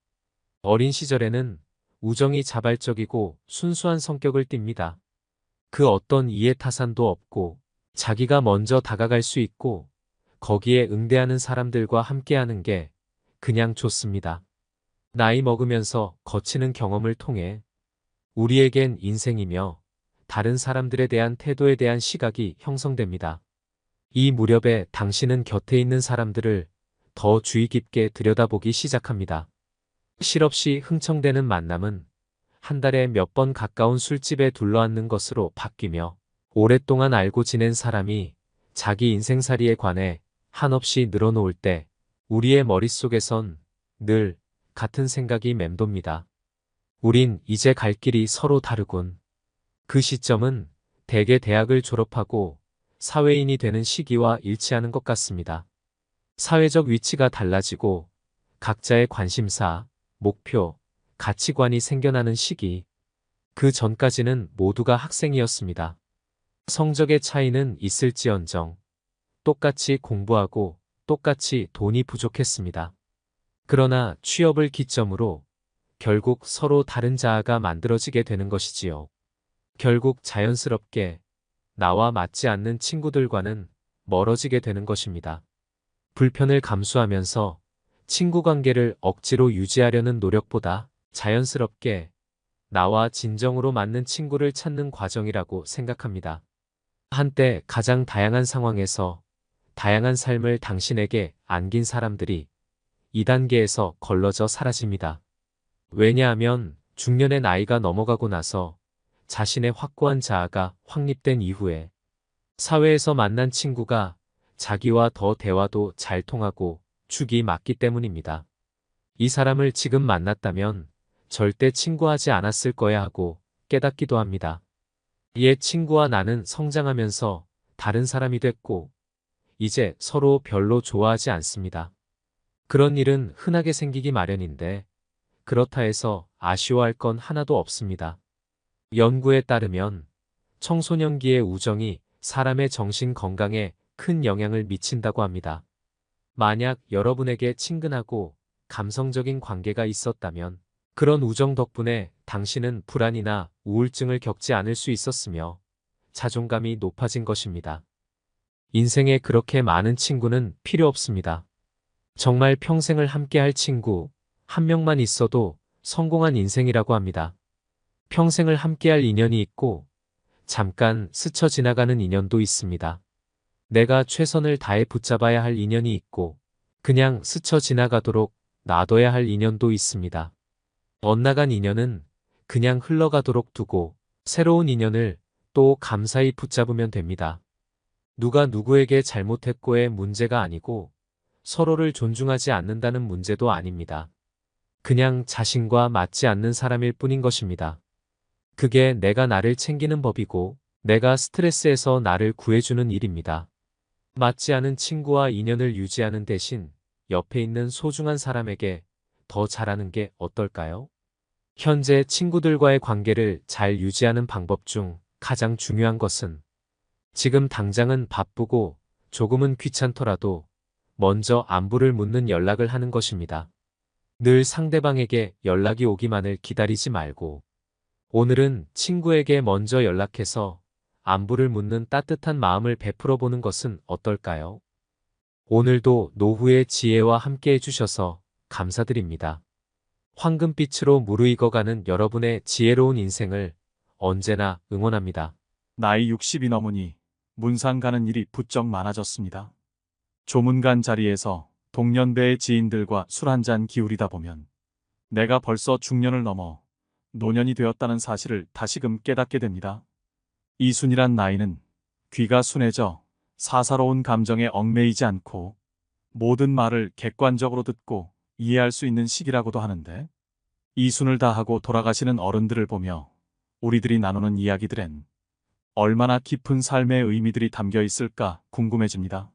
어린 시절에는 우정이 자발적이고 순수한 성격을 띱니다. 그 어떤 이해타산도 없고 자기가 먼저 다가갈 수 있고 거기에 응대하는 사람들과 함께하는 게 그냥 좋습니다. 나이 먹으면서 거치는 경험을 통해 우리에겐 인생이며 다른 사람들에 대한 태도에 대한 시각이 형성됩니다. 이 무렵에 당신은 곁에 있는 사람들을 더 주의 깊게 들여다보기 시작합니다. 실없이 흥청대는 만남은 한 달에 몇 번 가까운 술집에 둘러앉는 것으로 바뀌며 오랫동안 알고 지낸 사람이 자기 인생살이에 관해 한없이 늘어놓을 때 우리의 머릿속에선 늘 같은 생각이 맴돕니다. 우린 이제 갈 길이 서로 다르군. 그 시점은 대개 대학을 졸업하고 사회인이 되는 시기와 일치하는 것 같습니다. 사회적 위치가 달라지고 각자의 관심사, 목표, 가치관이 생겨나는 시기. 그 전까지는 모두가 학생이었습니다. 성적의 차이는 있을지언정 똑같이 공부하고 똑같이 돈이 부족했습니다. 그러나 취업을 기점으로 결국 서로 다른 자아가 만들어지게 되는 것이지요. 결국 자연스럽게 나와 맞지 않는 친구들과는 멀어지게 되는 것입니다. 불편을 감수하면서 친구 관계를 억지로 유지하려는 노력보다 자연스럽게 나와 진정으로 맞는 친구를 찾는 과정이라고 생각합니다. 한때 가장 다양한 상황에서 다양한 삶을 당신에게 안긴 사람들이 2단계에서 걸러져 사라집니다. 왜냐하면 중년의 나이가 넘어가고 나서 자신의 확고한 자아가 확립된 이후에 사회에서 만난 친구가 자기와 더 대화도 잘 통하고 축이 맞기 때문입니다. 이 사람을 지금 만났다면 절대 친구하지 않았을 거야 하고 깨닫기도 합니다. 옛 친구와 나는 성장하면서 다른 사람이 됐고 이제 서로 별로 좋아하지 않습니다. 그런 일은 흔하게 생기기 마련인데 그렇다 해서 아쉬워할 건 하나도 없습니다. 연구에 따르면 청소년기의 우정이 사람의 정신 건강에 큰 영향을 미친다고 합니다. 만약 여러분에게 친근하고 감성적인 관계가 있었다면 그런 우정 덕분에 당신은 불안이나 우울증을 겪지 않을 수 있었으며 자존감이 높아진 것입니다. 인생에 그렇게 많은 친구는 필요 없습니다. 정말 평생을 함께할 친구 한 명만 있어도 성공한 인생이라고 합니다. 평생을 함께할 인연이 있고 잠깐 스쳐 지나가는 인연도 있습니다. 내가 최선을 다해 붙잡아야 할 인연이 있고 그냥 스쳐 지나가도록 놔둬야 할 인연도 있습니다. 엇나간 인연은 그냥 흘러가도록 두고 새로운 인연을 또 감사히 붙잡으면 됩니다. 누가 누구에게 잘못했고의 문제가 아니고 서로를 존중하지 않는다는 문제도 아닙니다. 그냥 자신과 맞지 않는 사람일 뿐인 것입니다. 그게 내가 나를 챙기는 법이고 내가 스트레스에서 나를 구해주는 일입니다. 맞지 않은 친구와 인연을 유지하는 대신 옆에 있는 소중한 사람에게 더 잘하는 게 어떨까요? 현재 친구들과의 관계를 잘 유지하는 방법 중 가장 중요한 것은 지금 당장은 바쁘고 조금은 귀찮더라도 먼저 안부를 묻는 연락을 하는 것입니다. 늘 상대방에게 연락이 오기만을 기다리지 말고 오늘은 친구에게 먼저 연락해서 안부를 묻는 따뜻한 마음을 베풀어 보는 것은 어떨까요? 오늘도 노후의 지혜와 함께 해주셔서 감사드립니다. 황금빛으로 무르익어가는 여러분의 지혜로운 인생을 언제나 응원합니다. 나이 60이 넘으니 문상 가는 일이 부쩍 많아졌습니다. 조문간 자리에서 동년배의 지인들과 술 한잔 기울이다 보면 내가 벌써 중년을 넘어 노년이 되었다는 사실을 다시금 깨닫게 됩니다. 이순이란 나이는 귀가 순해져 사사로운 감정에 얽매이지 않고 모든 말을 객관적으로 듣고 이해할 수 있는 시기라고도 하는데, 이순을 다하고 돌아가시는 어른들을 보며 우리들이 나누는 이야기들엔 얼마나 깊은 삶의 의미들이 담겨 있을까 궁금해집니다.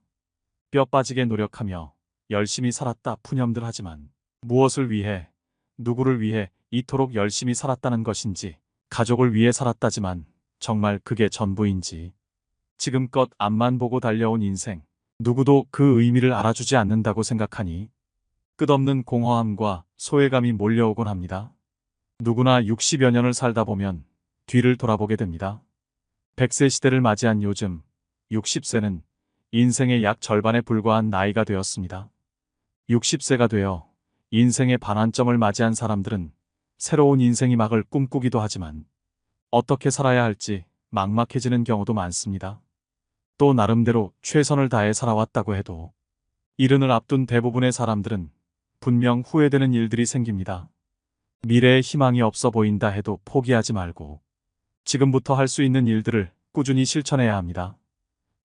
뼈 빠지게 노력하며 열심히 살았다 푸념들 하지만 무엇을 위해, 누구를 위해 이토록 열심히 살았다는 것인지, 가족을 위해 살았다지만 정말 그게 전부인지, 지금껏 앞만 보고 달려온 인생, 누구도 그 의미를 알아주지 않는다고 생각하니 끝없는 공허함과 소외감이 몰려오곤 합니다. 누구나 60여 년을 살다 보면 뒤를 돌아보게 됩니다. 100세 시대를 맞이한 요즘 60세는 인생의 약 절반에 불과한 나이가 되었습니다. 60세가 되어 인생의 반환점을 맞이한 사람들은 새로운 인생의 막을 꿈꾸기도 하지만 어떻게 살아야 할지 막막해지는 경우도 많습니다. 또 나름대로 최선을 다해 살아왔다고 해도 이른을 앞둔 대부분의 사람들은 분명 후회되는 일들이 생깁니다. 미래에 희망이 없어 보인다 해도 포기하지 말고 지금부터 할 수 있는 일들을 꾸준히 실천해야 합니다.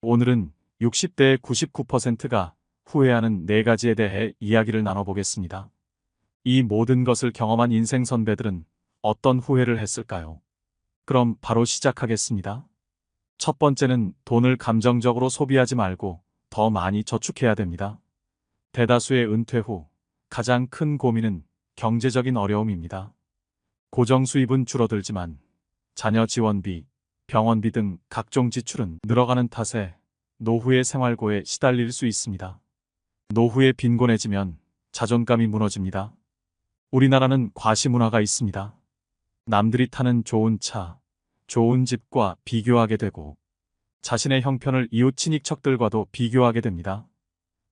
오늘은 60대의 99%가 후회하는 4가지에 대해 이야기를 나눠보겠습니다. 이 모든 것을 경험한 인생 선배들은 어떤 후회를 했을까요? 그럼 바로 시작하겠습니다. 첫 번째는 돈을 감정적으로 소비하지 말고 더 많이 저축해야 됩니다. 대다수의 은퇴 후 가장 큰 고민은 경제적인 어려움입니다. 고정 수입은 줄어들지만 자녀 지원비, 병원비 등 각종 지출은 늘어가는 탓에 노후의 생활고에 시달릴 수 있습니다. 노후에 빈곤해지면 자존감이 무너집니다. 우리나라는 과시문화가 있습니다. 남들이 타는 좋은 차, 좋은 집과 비교하게 되고 자신의 형편을 이웃 친인척들과도 비교하게 됩니다.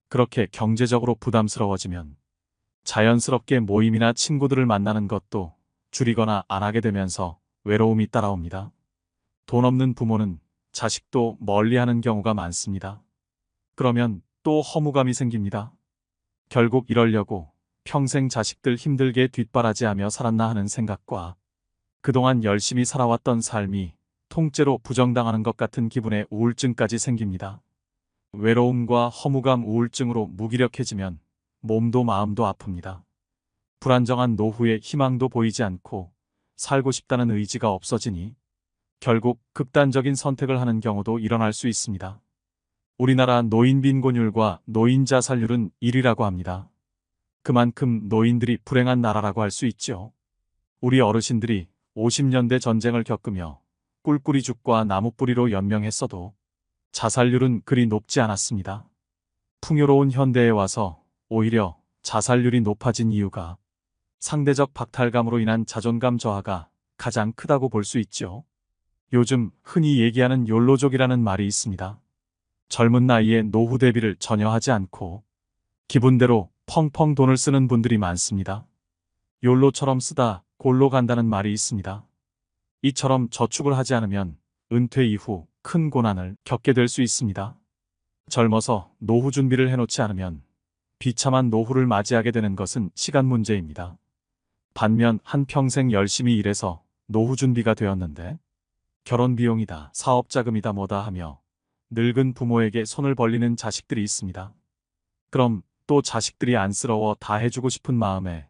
그렇게 경제적으로 부담스러워지면 자연스럽게 모임이나 친구들을 만나는 것도 줄이거나 안 하게 되면서 외로움이 따라옵니다. 돈 없는 부모는 자식도 멀리하는 경우가 많습니다. 그러면 또 허무감이 생깁니다. 결국 이러려고 평생 자식들 힘들게 뒷바라지하며 살았나 하는 생각과 그동안 열심히 살아왔던 삶이 통째로 부정당하는 것 같은 기분에 우울증까지 생깁니다. 외로움과 허무감, 우울증으로 무기력해지면 몸도 마음도 아픕니다. 불안정한 노후에 희망도 보이지 않고 살고 싶다는 의지가 없어지니 결국 극단적인 선택을 하는 경우도 일어날 수 있습니다. 우리나라 노인 빈곤율과 노인 자살률은 1위라고 합니다. 그만큼 노인들이 불행한 나라라고 할 수 있죠. 우리 어르신들이 50년대 전쟁을 겪으며 꿀꿀이 죽과 나무뿌리로 연명했어도 자살률은 그리 높지 않았습니다. 풍요로운 현대에 와서 오히려 자살률이 높아진 이유가 상대적 박탈감으로 인한 자존감 저하가 가장 크다고 볼 수 있죠. 요즘 흔히 얘기하는 욜로족이라는 말이 있습니다. 젊은 나이에 노후 대비를 전혀 하지 않고 기분대로 펑펑 돈을 쓰는 분들이 많습니다. 욜로처럼 쓰다 골로 간다는 말이 있습니다. 이처럼 저축을 하지 않으면 은퇴 이후 큰 고난을 겪게 될 수 있습니다. 젊어서 노후 준비를 해놓지 않으면 비참한 노후를 맞이하게 되는 것은 시간 문제입니다. 반면 한평생 열심히 일해서 노후 준비가 되었는데 결혼 비용이다, 사업 자금이다 뭐다 하며 늙은 부모에게 손을 벌리는 자식들이 있습니다. 그럼 또 자식들이 안쓰러워 다 해주고 싶은 마음에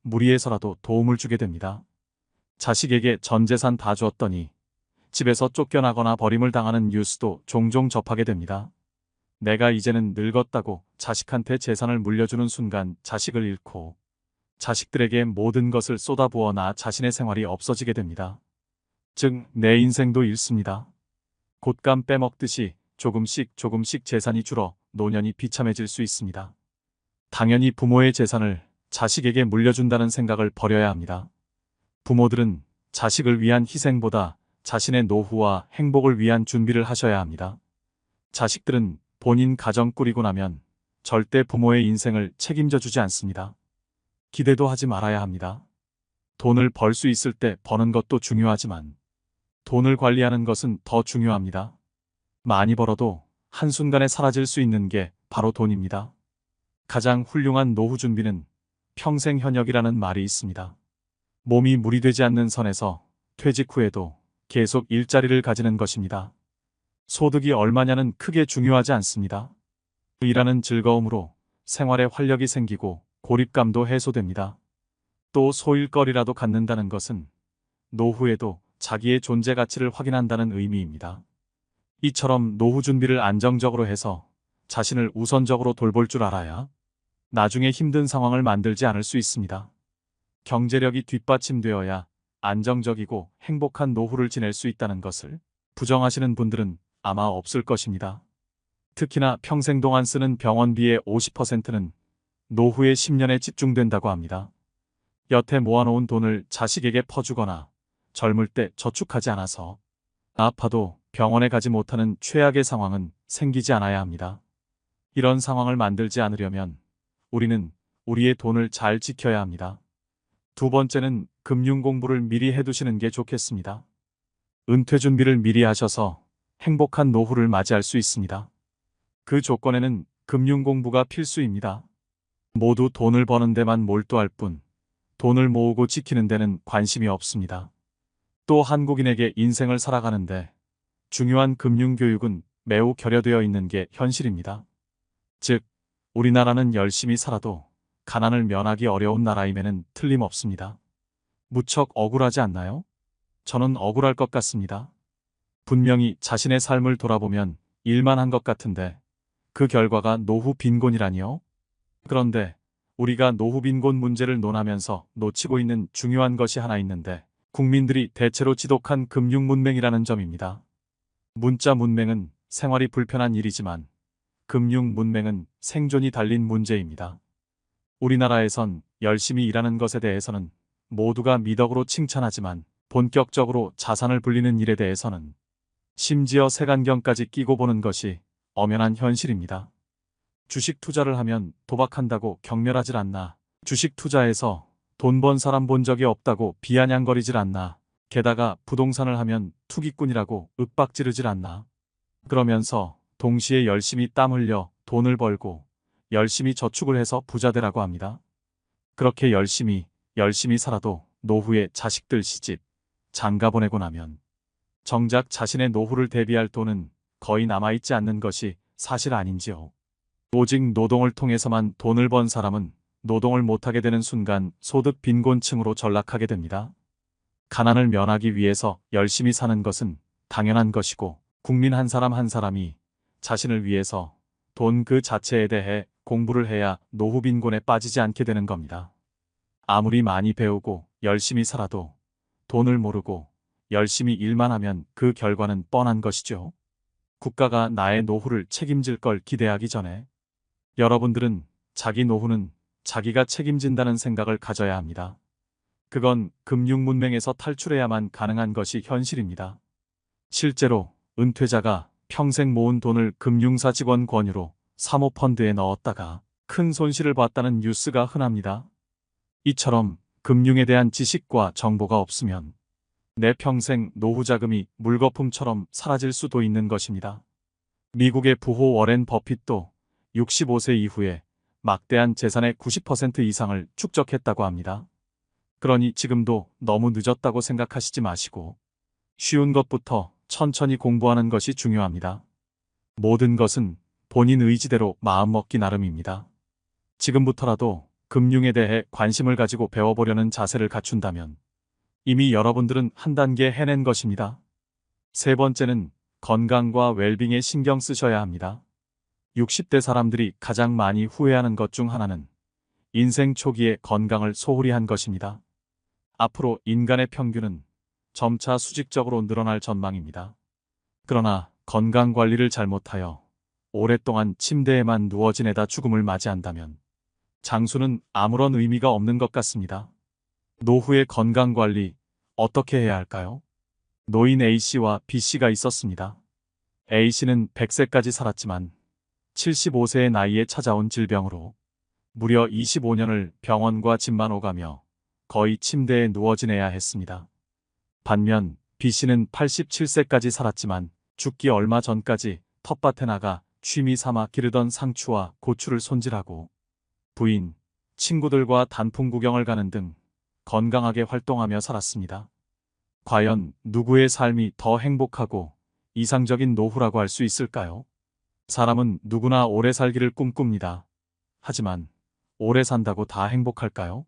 무리해서라도 도움을 주게 됩니다. 자식에게 전 재산 다 주었더니 집에서 쫓겨나거나 버림을 당하는 뉴스도 종종 접하게 됩니다. 내가 이제는 늙었다고 자식한테 재산을 물려주는 순간 자식을 잃고 자식들에게 모든 것을 쏟아부어 나 자신의 생활이 없어지게 됩니다. 즉, 내 인생도 잃습니다. 곶감 빼먹듯이 조금씩 조금씩 재산이 줄어 노년이 비참해질 수 있습니다. 당연히 부모의 재산을 자식에게 물려준다는 생각을 버려야 합니다. 부모들은 자식을 위한 희생보다 자신의 노후와 행복을 위한 준비를 하셔야 합니다. 자식들은 본인 가정 꾸리고 나면 절대 부모의 인생을 책임져 주지 않습니다. 기대도 하지 말아야 합니다. 돈을 벌 수 있을 때 버는 것도 중요하지만 돈을 관리하는 것은 더 중요합니다. 많이 벌어도 한순간에 사라질 수 있는 게 바로 돈입니다. 가장 훌륭한 노후 준비는 평생 현역이라는 말이 있습니다. 몸이 무리되지 않는 선에서 퇴직 후에도 계속 일자리를 가지는 것입니다. 소득이 얼마냐는 크게 중요하지 않습니다. 일하는 즐거움으로 생활에 활력이 생기고 고립감도 해소됩니다. 또 소일거리라도 갖는다는 것은 노후에도 자기의 존재 가치를 확인한다는 의미입니다. 이처럼 노후 준비를 안정적으로 해서 자신을 우선적으로 돌볼 줄 알아야 나중에 힘든 상황을 만들지 않을 수 있습니다. 경제력이 뒷받침되어야 안정적이고 행복한 노후를 지낼 수 있다는 것을 부정하시는 분들은 아마 없을 것입니다. 특히나 평생 동안 쓰는 병원비의 50%는 노후의 10년에 집중된다고 합니다. 여태 모아놓은 돈을 자식에게 퍼주거나 젊을 때 저축하지 않아서 아파도 병원에 가지 못하는 최악의 상황은 생기지 않아야 합니다. 이런 상황을 만들지 않으려면 우리는 우리의 돈을 잘 지켜야 합니다. 두 번째는 금융 공부를 미리 해두시는 게 좋겠습니다. 은퇴 준비를 미리 하셔서 행복한 노후를 맞이할 수 있습니다. 그 조건에는 금융 공부가 필수입니다. 모두 돈을 버는 데만 몰두할 뿐 돈을 모으고 지키는 데는 관심이 없습니다. 또 한국인에게 인생을 살아가는데 중요한 금융 교육은 매우 결여되어 있는 게 현실입니다. 즉, 우리나라는 열심히 살아도 가난을 면하기 어려운 나라임에는 틀림없습니다. 무척 억울하지 않나요? 저는 억울할 것 같습니다. 분명히 자신의 삶을 돌아보면 일만 한 것 같은데 그 결과가 노후 빈곤이라니요? 그런데 우리가 노후 빈곤 문제를 논하면서 놓치고 있는 중요한 것이 하나 있는데 국민들이 대체로 지독한 금융 문맹이라는 점입니다. 문자 문맹은 생활이 불편한 일이지만 금융 문맹은 생존이 달린 문제입니다. 우리나라에선 열심히 일하는 것에 대해서는 모두가 미덕으로 칭찬하지만 본격적으로 자산을 불리는 일에 대해서는 심지어 색안경까지 끼고 보는 것이 엄연한 현실입니다. 주식 투자를 하면 도박한다고 경멸하질 않나. 주식 투자에서 돈 번 사람 본 적이 없다고 비아냥거리질 않나. 게다가 부동산을 하면 투기꾼이라고 윽박지르질 않나. 그러면서 동시에 열심히 땀 흘려 돈을 벌고 열심히 저축을 해서 부자 되라고 합니다. 그렇게 열심히 살아도 노후에 자식들 시집, 장가 보내고 나면 정작 자신의 노후를 대비할 돈은 거의 남아있지 않는 것이 사실 아닌지요. 오직 노동을 통해서만 돈을 번 사람은 노동을 못하게 되는 순간 소득 빈곤층으로 전락하게 됩니다. 가난을 면하기 위해서 열심히 사는 것은 당연한 것이고 국민 한 사람 한 사람이 자신을 위해서 돈 그 자체에 대해 공부를 해야 노후 빈곤에 빠지지 않게 되는 겁니다. 아무리 많이 배우고 열심히 살아도 돈을 모르고 열심히 일만 하면 그 결과는 뻔한 것이죠. 국가가 나의 노후를 책임질 걸 기대하기 전에 여러분들은 자기 노후는 자기가 책임진다는 생각을 가져야 합니다. 그건 금융 문맹에서 탈출해야만 가능한 것이 현실입니다. 실제로 은퇴자가 평생 모은 돈을 금융사 직원 권유로 사모펀드에 넣었다가 큰 손실을 봤다는 뉴스가 흔합니다. 이처럼 금융에 대한 지식과 정보가 없으면 내 평생 노후 자금이 물거품처럼 사라질 수도 있는 것입니다. 미국의 부호 워렌 버핏도 65세 이후에 막대한 재산의 90% 이상을 축적했다고 합니다. 그러니 지금도 너무 늦었다고 생각하시지 마시고 쉬운 것부터 천천히 공부하는 것이 중요합니다. 모든 것은 본인 의지대로 마음먹기 나름입니다. 지금부터라도 금융에 대해 관심을 가지고 배워보려는 자세를 갖춘다면 이미 여러분들은 한 단계 해낸 것입니다. 세 번째는 건강과 웰빙에 신경 쓰셔야 합니다. 60대 사람들이 가장 많이 후회하는 것 중 하나는 인생 초기에 건강을 소홀히 한 것입니다. 앞으로 인간의 평균은 점차 수직적으로 늘어날 전망입니다. 그러나 건강 관리를 잘못하여 오랫동안 침대에만 누워 지내다 죽음을 맞이한다면 장수는 아무런 의미가 없는 것 같습니다. 노후의 건강 관리 어떻게 해야 할까요? 노인 A씨와 B씨가 있었습니다. A씨는 100세까지 살았지만 75세의 나이에 찾아온 질병으로 무려 25년을 병원과 집만 오가며 거의 침대에 누워 지내야 했습니다. 반면 B씨는 87세까지 살았지만 죽기 얼마 전까지 텃밭에 나가 취미 삼아 기르던 상추와 고추를 손질하고 부인, 친구들과 단풍 구경을 가는 등 건강하게 활동하며 살았습니다. 과연 누구의 삶이 더 행복하고 이상적인 노후라고 할 수 있을까요? 사람은 누구나 오래 살기를 꿈꿉니다. 하지만 오래 산다고 다 행복할까요?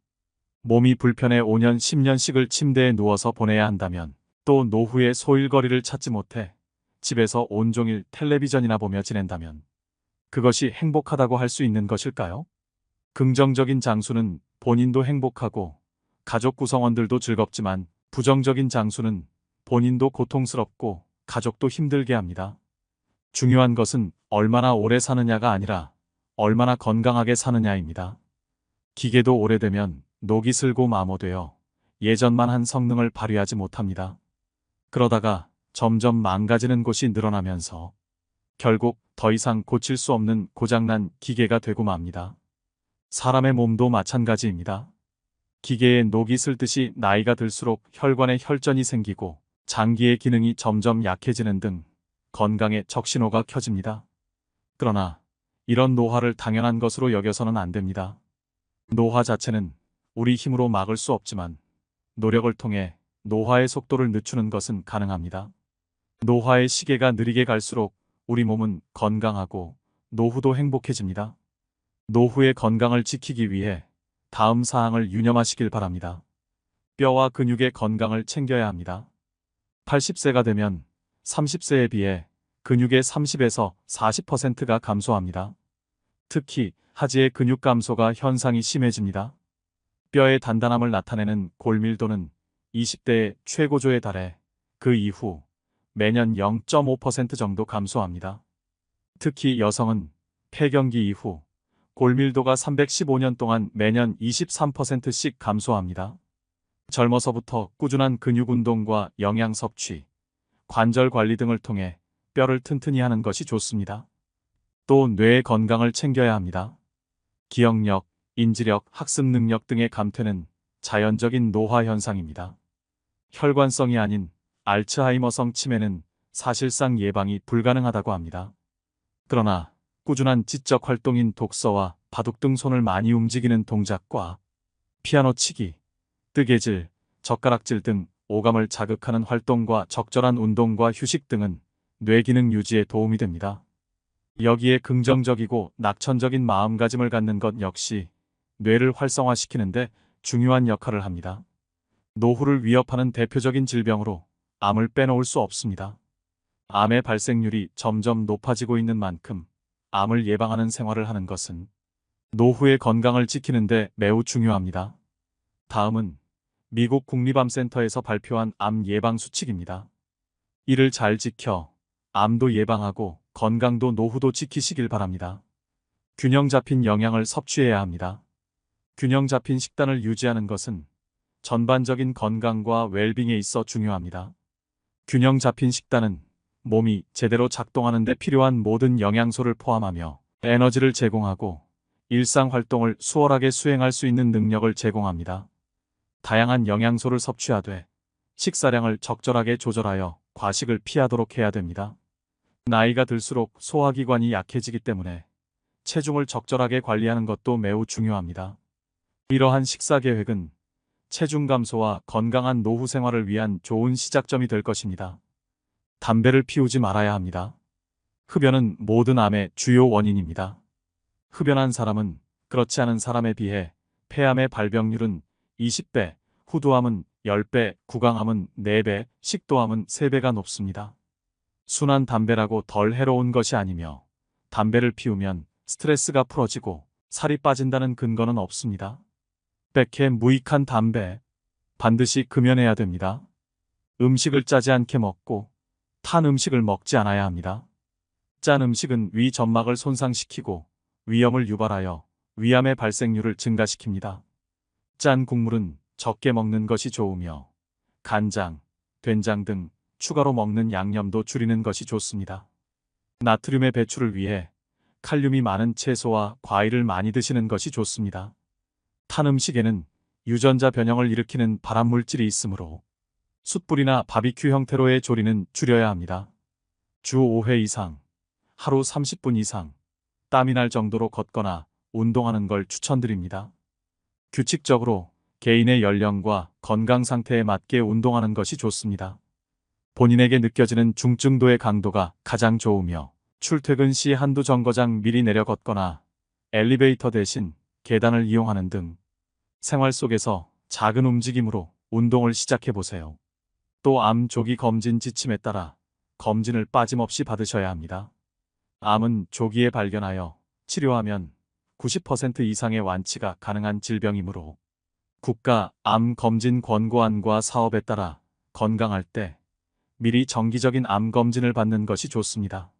몸이 불편해 5년, 10년씩을 침대에 누워서 보내야 한다면 또 노후에 소일거리를 찾지 못해 집에서 온종일 텔레비전이나 보며 지낸다면 그것이 행복하다고 할 수 있는 것일까요? 긍정적인 장수는 본인도 행복하고 가족 구성원들도 즐겁지만 부정적인 장수는 본인도 고통스럽고 가족도 힘들게 합니다. 중요한 것은 얼마나 오래 사느냐가 아니라 얼마나 건강하게 사느냐입니다. 기계도 오래되면 녹이 슬고 마모되어 예전만 한 성능을 발휘하지 못합니다. 그러다가 점점 망가지는 곳이 늘어나면서 결국 더 이상 고칠 수 없는 고장난 기계가 되고 맙니다. 사람의 몸도 마찬가지입니다. 기계에 녹이 슬듯이 나이가 들수록 혈관에 혈전이 생기고 장기의 기능이 점점 약해지는 등 건강에 적신호가 켜집니다. 그러나 이런 노화를 당연한 것으로 여겨서는 안 됩니다. 노화 자체는 우리 힘으로 막을 수 없지만 노력을 통해 노화의 속도를 늦추는 것은 가능합니다. 노화의 시계가 느리게 갈수록 우리 몸은 건강하고 노후도 행복해집니다. 노후의 건강을 지키기 위해 다음 사항을 유념하시길 바랍니다. 뼈와 근육의 건강을 챙겨야 합니다. 80세가 되면 30세에 비해 근육의 30에서 40%가 감소합니다. 특히 하지의 근육 감소가 현상이 심해집니다. 뼈의 단단함을 나타내는 골밀도는 20대의 최고조에 달해 그 이후 매년 0.5% 정도 감소합니다. 특히 여성은 폐경기 이후 골밀도가 315년 동안 매년 23%씩 감소합니다. 젊어서부터 꾸준한 근육 운동과 영양 섭취, 관절 관리 등을 통해 뼈를 튼튼히 하는 것이 좋습니다. 또 뇌의 건강을 챙겨야 합니다. 기억력, 인지력, 학습 능력 등의 감퇴는 자연적인 노화 현상입니다. 혈관성이 아닌 알츠하이머성 치매는 사실상 예방이 불가능하다고 합니다. 그러나 꾸준한 지적 활동인 독서와 바둑 등 손을 많이 움직이는 동작과 피아노 치기, 뜨개질, 젓가락질 등 오감을 자극하는 활동과 적절한 운동과 휴식 등은 뇌 기능 유지에 도움이 됩니다. 여기에 긍정적이고 낙천적인 마음가짐을 갖는 것 역시 뇌를 활성화시키는데 중요한 역할을 합니다. 노후를 위협하는 대표적인 질병으로 암을 빼놓을 수 없습니다. 암의 발생률이 점점 높아지고 있는 만큼 암을 예방하는 생활을 하는 것은 노후의 건강을 지키는데 매우 중요합니다. 다음은 미국 국립암센터에서 발표한 암 예방 수칙입니다. 이를 잘 지켜 암도 예방하고 건강도 노후도 지키시길 바랍니다. 균형 잡힌 영양을 섭취해야 합니다. 균형 잡힌 식단을 유지하는 것은 전반적인 건강과 웰빙에 있어 중요합니다. 균형 잡힌 식단은 몸이 제대로 작동하는 데 필요한 모든 영양소를 포함하며 에너지를 제공하고 일상 활동을 수월하게 수행할 수 있는 능력을 제공합니다. 다양한 영양소를 섭취하되 식사량을 적절하게 조절하여 과식을 피하도록 해야 됩니다. 나이가 들수록 소화기관이 약해지기 때문에 체중을 적절하게 관리하는 것도 매우 중요합니다. 이러한 식사 계획은 체중 감소와 건강한 노후 생활을 위한 좋은 시작점이 될 것입니다. 담배를 피우지 말아야 합니다. 흡연은 모든 암의 주요 원인입니다. 흡연한 사람은 그렇지 않은 사람에 비해 폐암의 발병률은 20배, 후두암은 10배, 구강암은 4배, 식도암은 3배가 높습니다. 순한 담배라고 덜 해로운 것이 아니며 담배를 피우면 스트레스가 풀어지고 살이 빠진다는 근거는 없습니다. 백해 무익한 담배, 반드시 금연해야 됩니다. 음식을 짜지 않게 먹고 탄 음식을 먹지 않아야 합니다. 짠 음식은 위 점막을 손상시키고 위염을 유발하여 위암의 발생률을 증가시킵니다. 짠 국물은 적게 먹는 것이 좋으며 간장, 된장 등 추가로 먹는 양념도 줄이는 것이 좋습니다. 나트륨의 배출을 위해 칼륨이 많은 채소와 과일을 많이 드시는 것이 좋습니다. 탄 음식에는 유전자 변형을 일으키는 발암물질이 있으므로 숯불이나 바비큐 형태로의 조리는 줄여야 합니다. 주 5회 이상, 하루 30분 이상, 땀이 날 정도로 걷거나 운동하는 걸 추천드립니다. 규칙적으로 개인의 연령과 건강 상태에 맞게 운동하는 것이 좋습니다. 본인에게 느껴지는 중증도의 강도가 가장 좋으며 출퇴근 시 한두 정거장 미리 내려 걷거나 엘리베이터 대신 계단을 이용하는 등 생활 속에서 작은 움직임으로 운동을 시작해 보세요. 또 암 조기 검진 지침에 따라 검진을 빠짐없이 받으셔야 합니다. 암은 조기에 발견하여 치료하면 90% 이상의 완치가 가능한 질병이므로 국가 암 검진 권고안과 사업에 따라 건강할 때 미리 정기적인 암 검진을 받는 것이 좋습니다.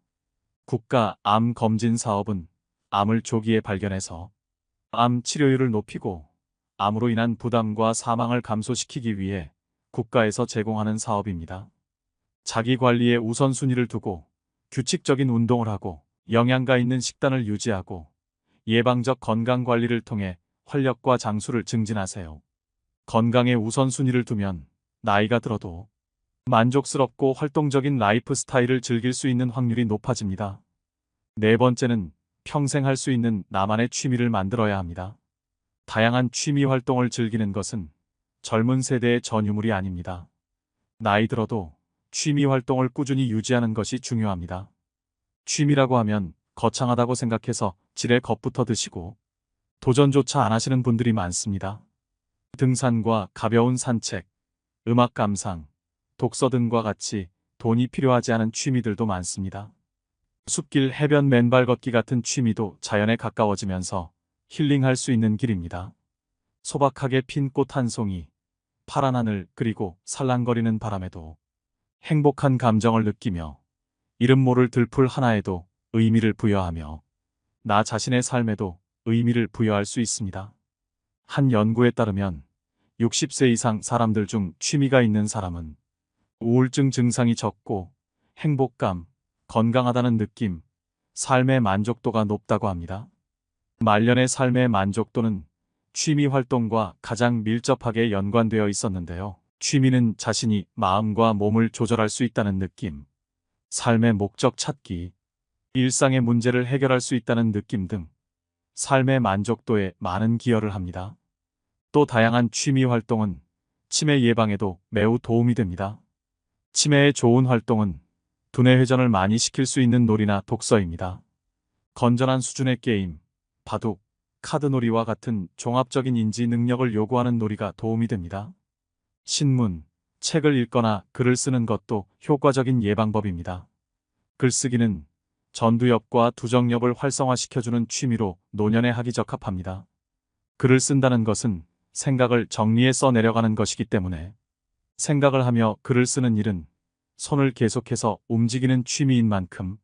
국가 암 검진 사업은 암을 조기에 발견해서 암 치료율을 높이고 암으로 인한 부담과 사망을 감소시키기 위해 국가에서 제공하는 사업입니다. 자기 관리에 우선순위를 두고 규칙적인 운동을 하고 영양가 있는 식단을 유지하고 예방적 건강 관리를 통해 활력과 장수를 증진하세요. 건강에 우선순위를 두면 나이가 들어도 만족스럽고 활동적인 라이프 스타일을 즐길 수 있는 확률이 높아집니다. 네 번째는 평생 할 수 있는 나만의 취미를 만들어야 합니다. 다양한 취미 활동을 즐기는 것은 젊은 세대의 전유물이 아닙니다. 나이 들어도 취미 활동을 꾸준히 유지하는 것이 중요합니다. 취미라고 하면 거창하다고 생각해서 지레 겁부터 드시고 도전조차 안 하시는 분들이 많습니다. 등산과 가벼운 산책, 음악 감상, 독서 등과 같이 돈이 필요하지 않은 취미들도 많습니다. 숲길 해변 맨발 걷기 같은 취미도 자연에 가까워지면서 힐링할 수 있는 길입니다. 소박하게 핀 꽃 한 송이, 파란 하늘 그리고 살랑거리는 바람에도 행복한 감정을 느끼며 이름 모를 들풀 하나에도 의미를 부여하며 나 자신의 삶에도 의미를 부여할 수 있습니다. 한 연구에 따르면 60세 이상 사람들 중 취미가 있는 사람은 우울증 증상이 적고 행복감, 건강하다는 느낌, 삶의 만족도가 높다고 합니다. 말년의 삶의 만족도는 취미 활동과 가장 밀접하게 연관되어 있었는데요. 취미는 자신이 마음과 몸을 조절할 수 있다는 느낌, 삶의 목적 찾기, 일상의 문제를 해결할 수 있다는 느낌 등 삶의 만족도에 많은 기여를 합니다. 또 다양한 취미 활동은 치매 예방에도 매우 도움이 됩니다. 치매에 좋은 활동은 두뇌 회전을 많이 시킬 수 있는 놀이나 독서입니다. 건전한 수준의 게임, 바둑, 카드놀이와 같은 종합적인 인지 능력을 요구하는 놀이가 도움이 됩니다. 신문, 책을 읽거나 글을 쓰는 것도 효과적인 예방법입니다. 글쓰기는 전두엽과 두정엽을 활성화시켜주는 취미로 노년에 하기 적합합니다. 글을 쓴다는 것은 생각을 정리해 써내려가는 것이기 때문에 생각을 하며 글을 쓰는 일은 손을 계속해서 움직이는 취미인 만큼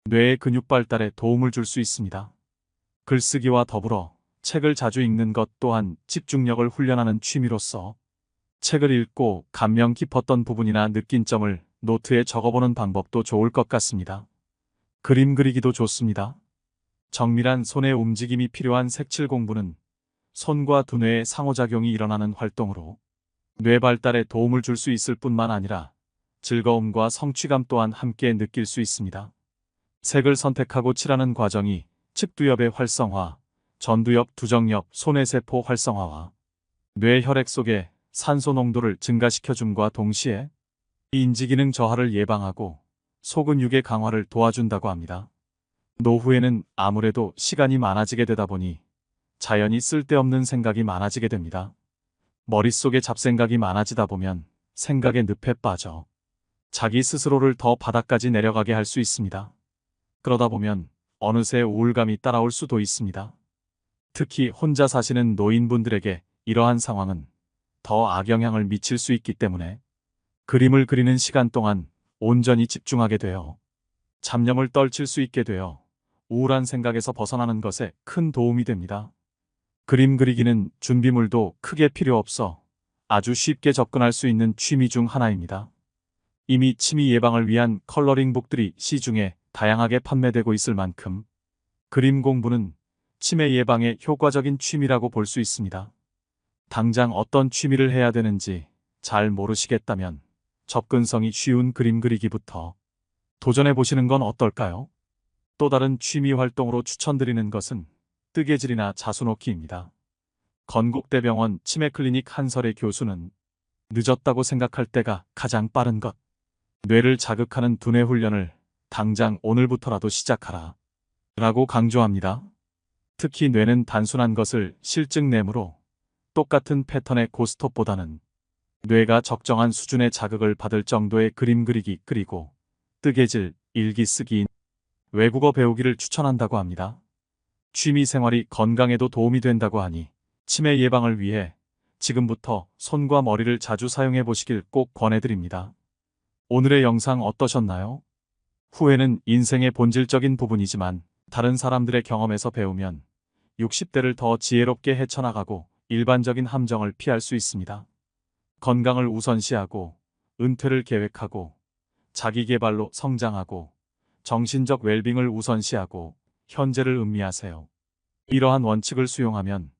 뇌의 근육 발달에 도움을 줄 수 있습니다. 글쓰기와 더불어 책을 자주 읽는 것 또한 집중력을 훈련하는 취미로서 책을 읽고 감명 깊었던 부분이나 느낀 점을 노트에 적어보는 방법도 좋을 것 같습니다. 그림 그리기도 좋습니다. 정밀한 손의 움직임이 필요한 색칠 공부는 손과 두뇌의 상호작용이 일어나는 활동으로 뇌 발달에 도움을 줄 수 있을 뿐만 아니라 즐거움과 성취감 또한 함께 느낄 수 있습니다. 색을 선택하고 칠하는 과정이 측두엽의 활성화, 전두엽, 두정엽, 소뇌세포 활성화와 뇌 혈액 속의 산소 농도를 증가시켜줌과 동시에 인지기능 저하를 예방하고 소근육의 강화를 도와준다고 합니다. 노후에는 아무래도 시간이 많아지게 되다 보니 자연히 쓸데없는 생각이 많아지게 됩니다. 머릿속에 잡생각이 많아지다 보면 생각의 늪에 빠져 자기 스스로를 더 바닥까지 내려가게 할 수 있습니다. 그러다 보면 어느새 우울감이 따라올 수도 있습니다. 특히 혼자 사시는 노인분들에게 이러한 상황은 더 악영향을 미칠 수 있기 때문에 그림을 그리는 시간 동안 온전히 집중하게 되어 잡념을 떨칠 수 있게 되어 우울한 생각에서 벗어나는 것에 큰 도움이 됩니다. 그림 그리기는 준비물도 크게 필요 없어 아주 쉽게 접근할 수 있는 취미 중 하나입니다. 이미 치매 예방을 위한 컬러링북들이 시중에 다양하게 판매되고 있을 만큼 그림 공부는 치매 예방에 효과적인 취미라고 볼 수 있습니다. 당장 어떤 취미를 해야 되는지 잘 모르시겠다면 접근성이 쉬운 그림 그리기부터 도전해 보시는 건 어떨까요? 또 다른 취미 활동으로 추천드리는 것은 뜨개질이나 자수놓기입니다. 건국대병원 치매클리닉 한설의 교수는 늦었다고 생각할 때가 가장 빠른 것. 뇌를 자극하는 두뇌 훈련을 당장 오늘부터라도 시작하라. 라고 강조합니다. 특히 뇌는 단순한 것을 실증내므로 똑같은 패턴의 고스톱보다는 뇌가 적정한 수준의 자극을 받을 정도의 그림 그리기 그리고 뜨개질, 일기 쓰기, 외국어 배우기를 추천한다고 합니다. 취미 생활이 건강에도 도움이 된다고 하니 치매 예방을 위해 지금부터 손과 머리를 자주 사용해 보시길 꼭 권해드립니다. 오늘의 영상 어떠셨나요? 후회는 인생의 본질적인 부분이지만 다른 사람들의 경험에서 배우면 60대를 더 지혜롭게 헤쳐나가고 일반적인 함정을 피할 수 있습니다. 건강을 우선시하고 은퇴를 계획하고 자기계발로 성장하고 정신적 웰빙을 우선시하고 현재를 음미하세요. 이러한 원칙을 수용하면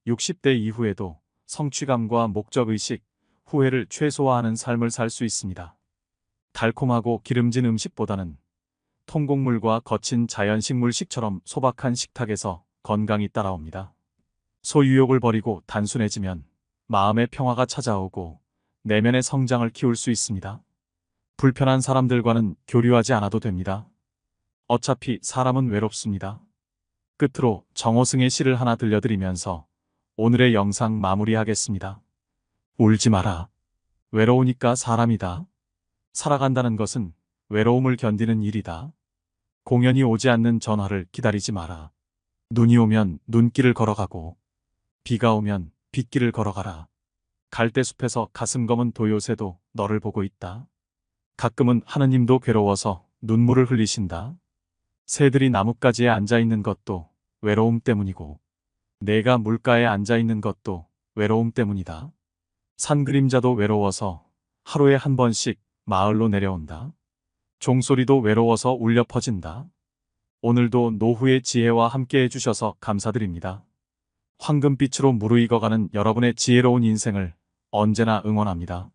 60대 이후에도 성취감과 목적의식, 후회를 최소화하는 삶을 살 수 있습니다. 달콤하고 기름진 음식보다는 통곡물과 거친 자연식물식처럼 소박한 식탁에서 건강이 따라옵니다. 소유욕을 버리고 단순해지면 마음의 평화가 찾아오고 내면의 성장을 키울 수 있습니다. 불편한 사람들과는 교류하지 않아도 됩니다. 어차피 사람은 외롭습니다. 끝으로 정호승의 시를 하나 들려드리면서 오늘의 영상 마무리하겠습니다. 울지 마라. 외로우니까 사람이다. 살아간다는 것은 외로움을 견디는 일이다. 공연이 오지 않는 전화를 기다리지 마라. 눈이 오면 눈길을 걸어가고 비가 오면 빗길을 걸어가라. 갈대숲에서 가슴 검은 도요새도 너를 보고 있다. 가끔은 하느님도 괴로워서 눈물을 흘리신다. 새들이 나뭇가지에 앉아있는 것도 외로움 때문이고 내가 물가에 앉아있는 것도 외로움 때문이다. 산 그림자도 외로워서 하루에 한 번씩 마을로 내려온다. 종소리도 외로워서 울려 퍼진다. 오늘도 노후의 지혜와 함께 해주셔서 감사드립니다. 황금빛으로 무르익어가는 여러분의 지혜로운 인생을 언제나 응원합니다.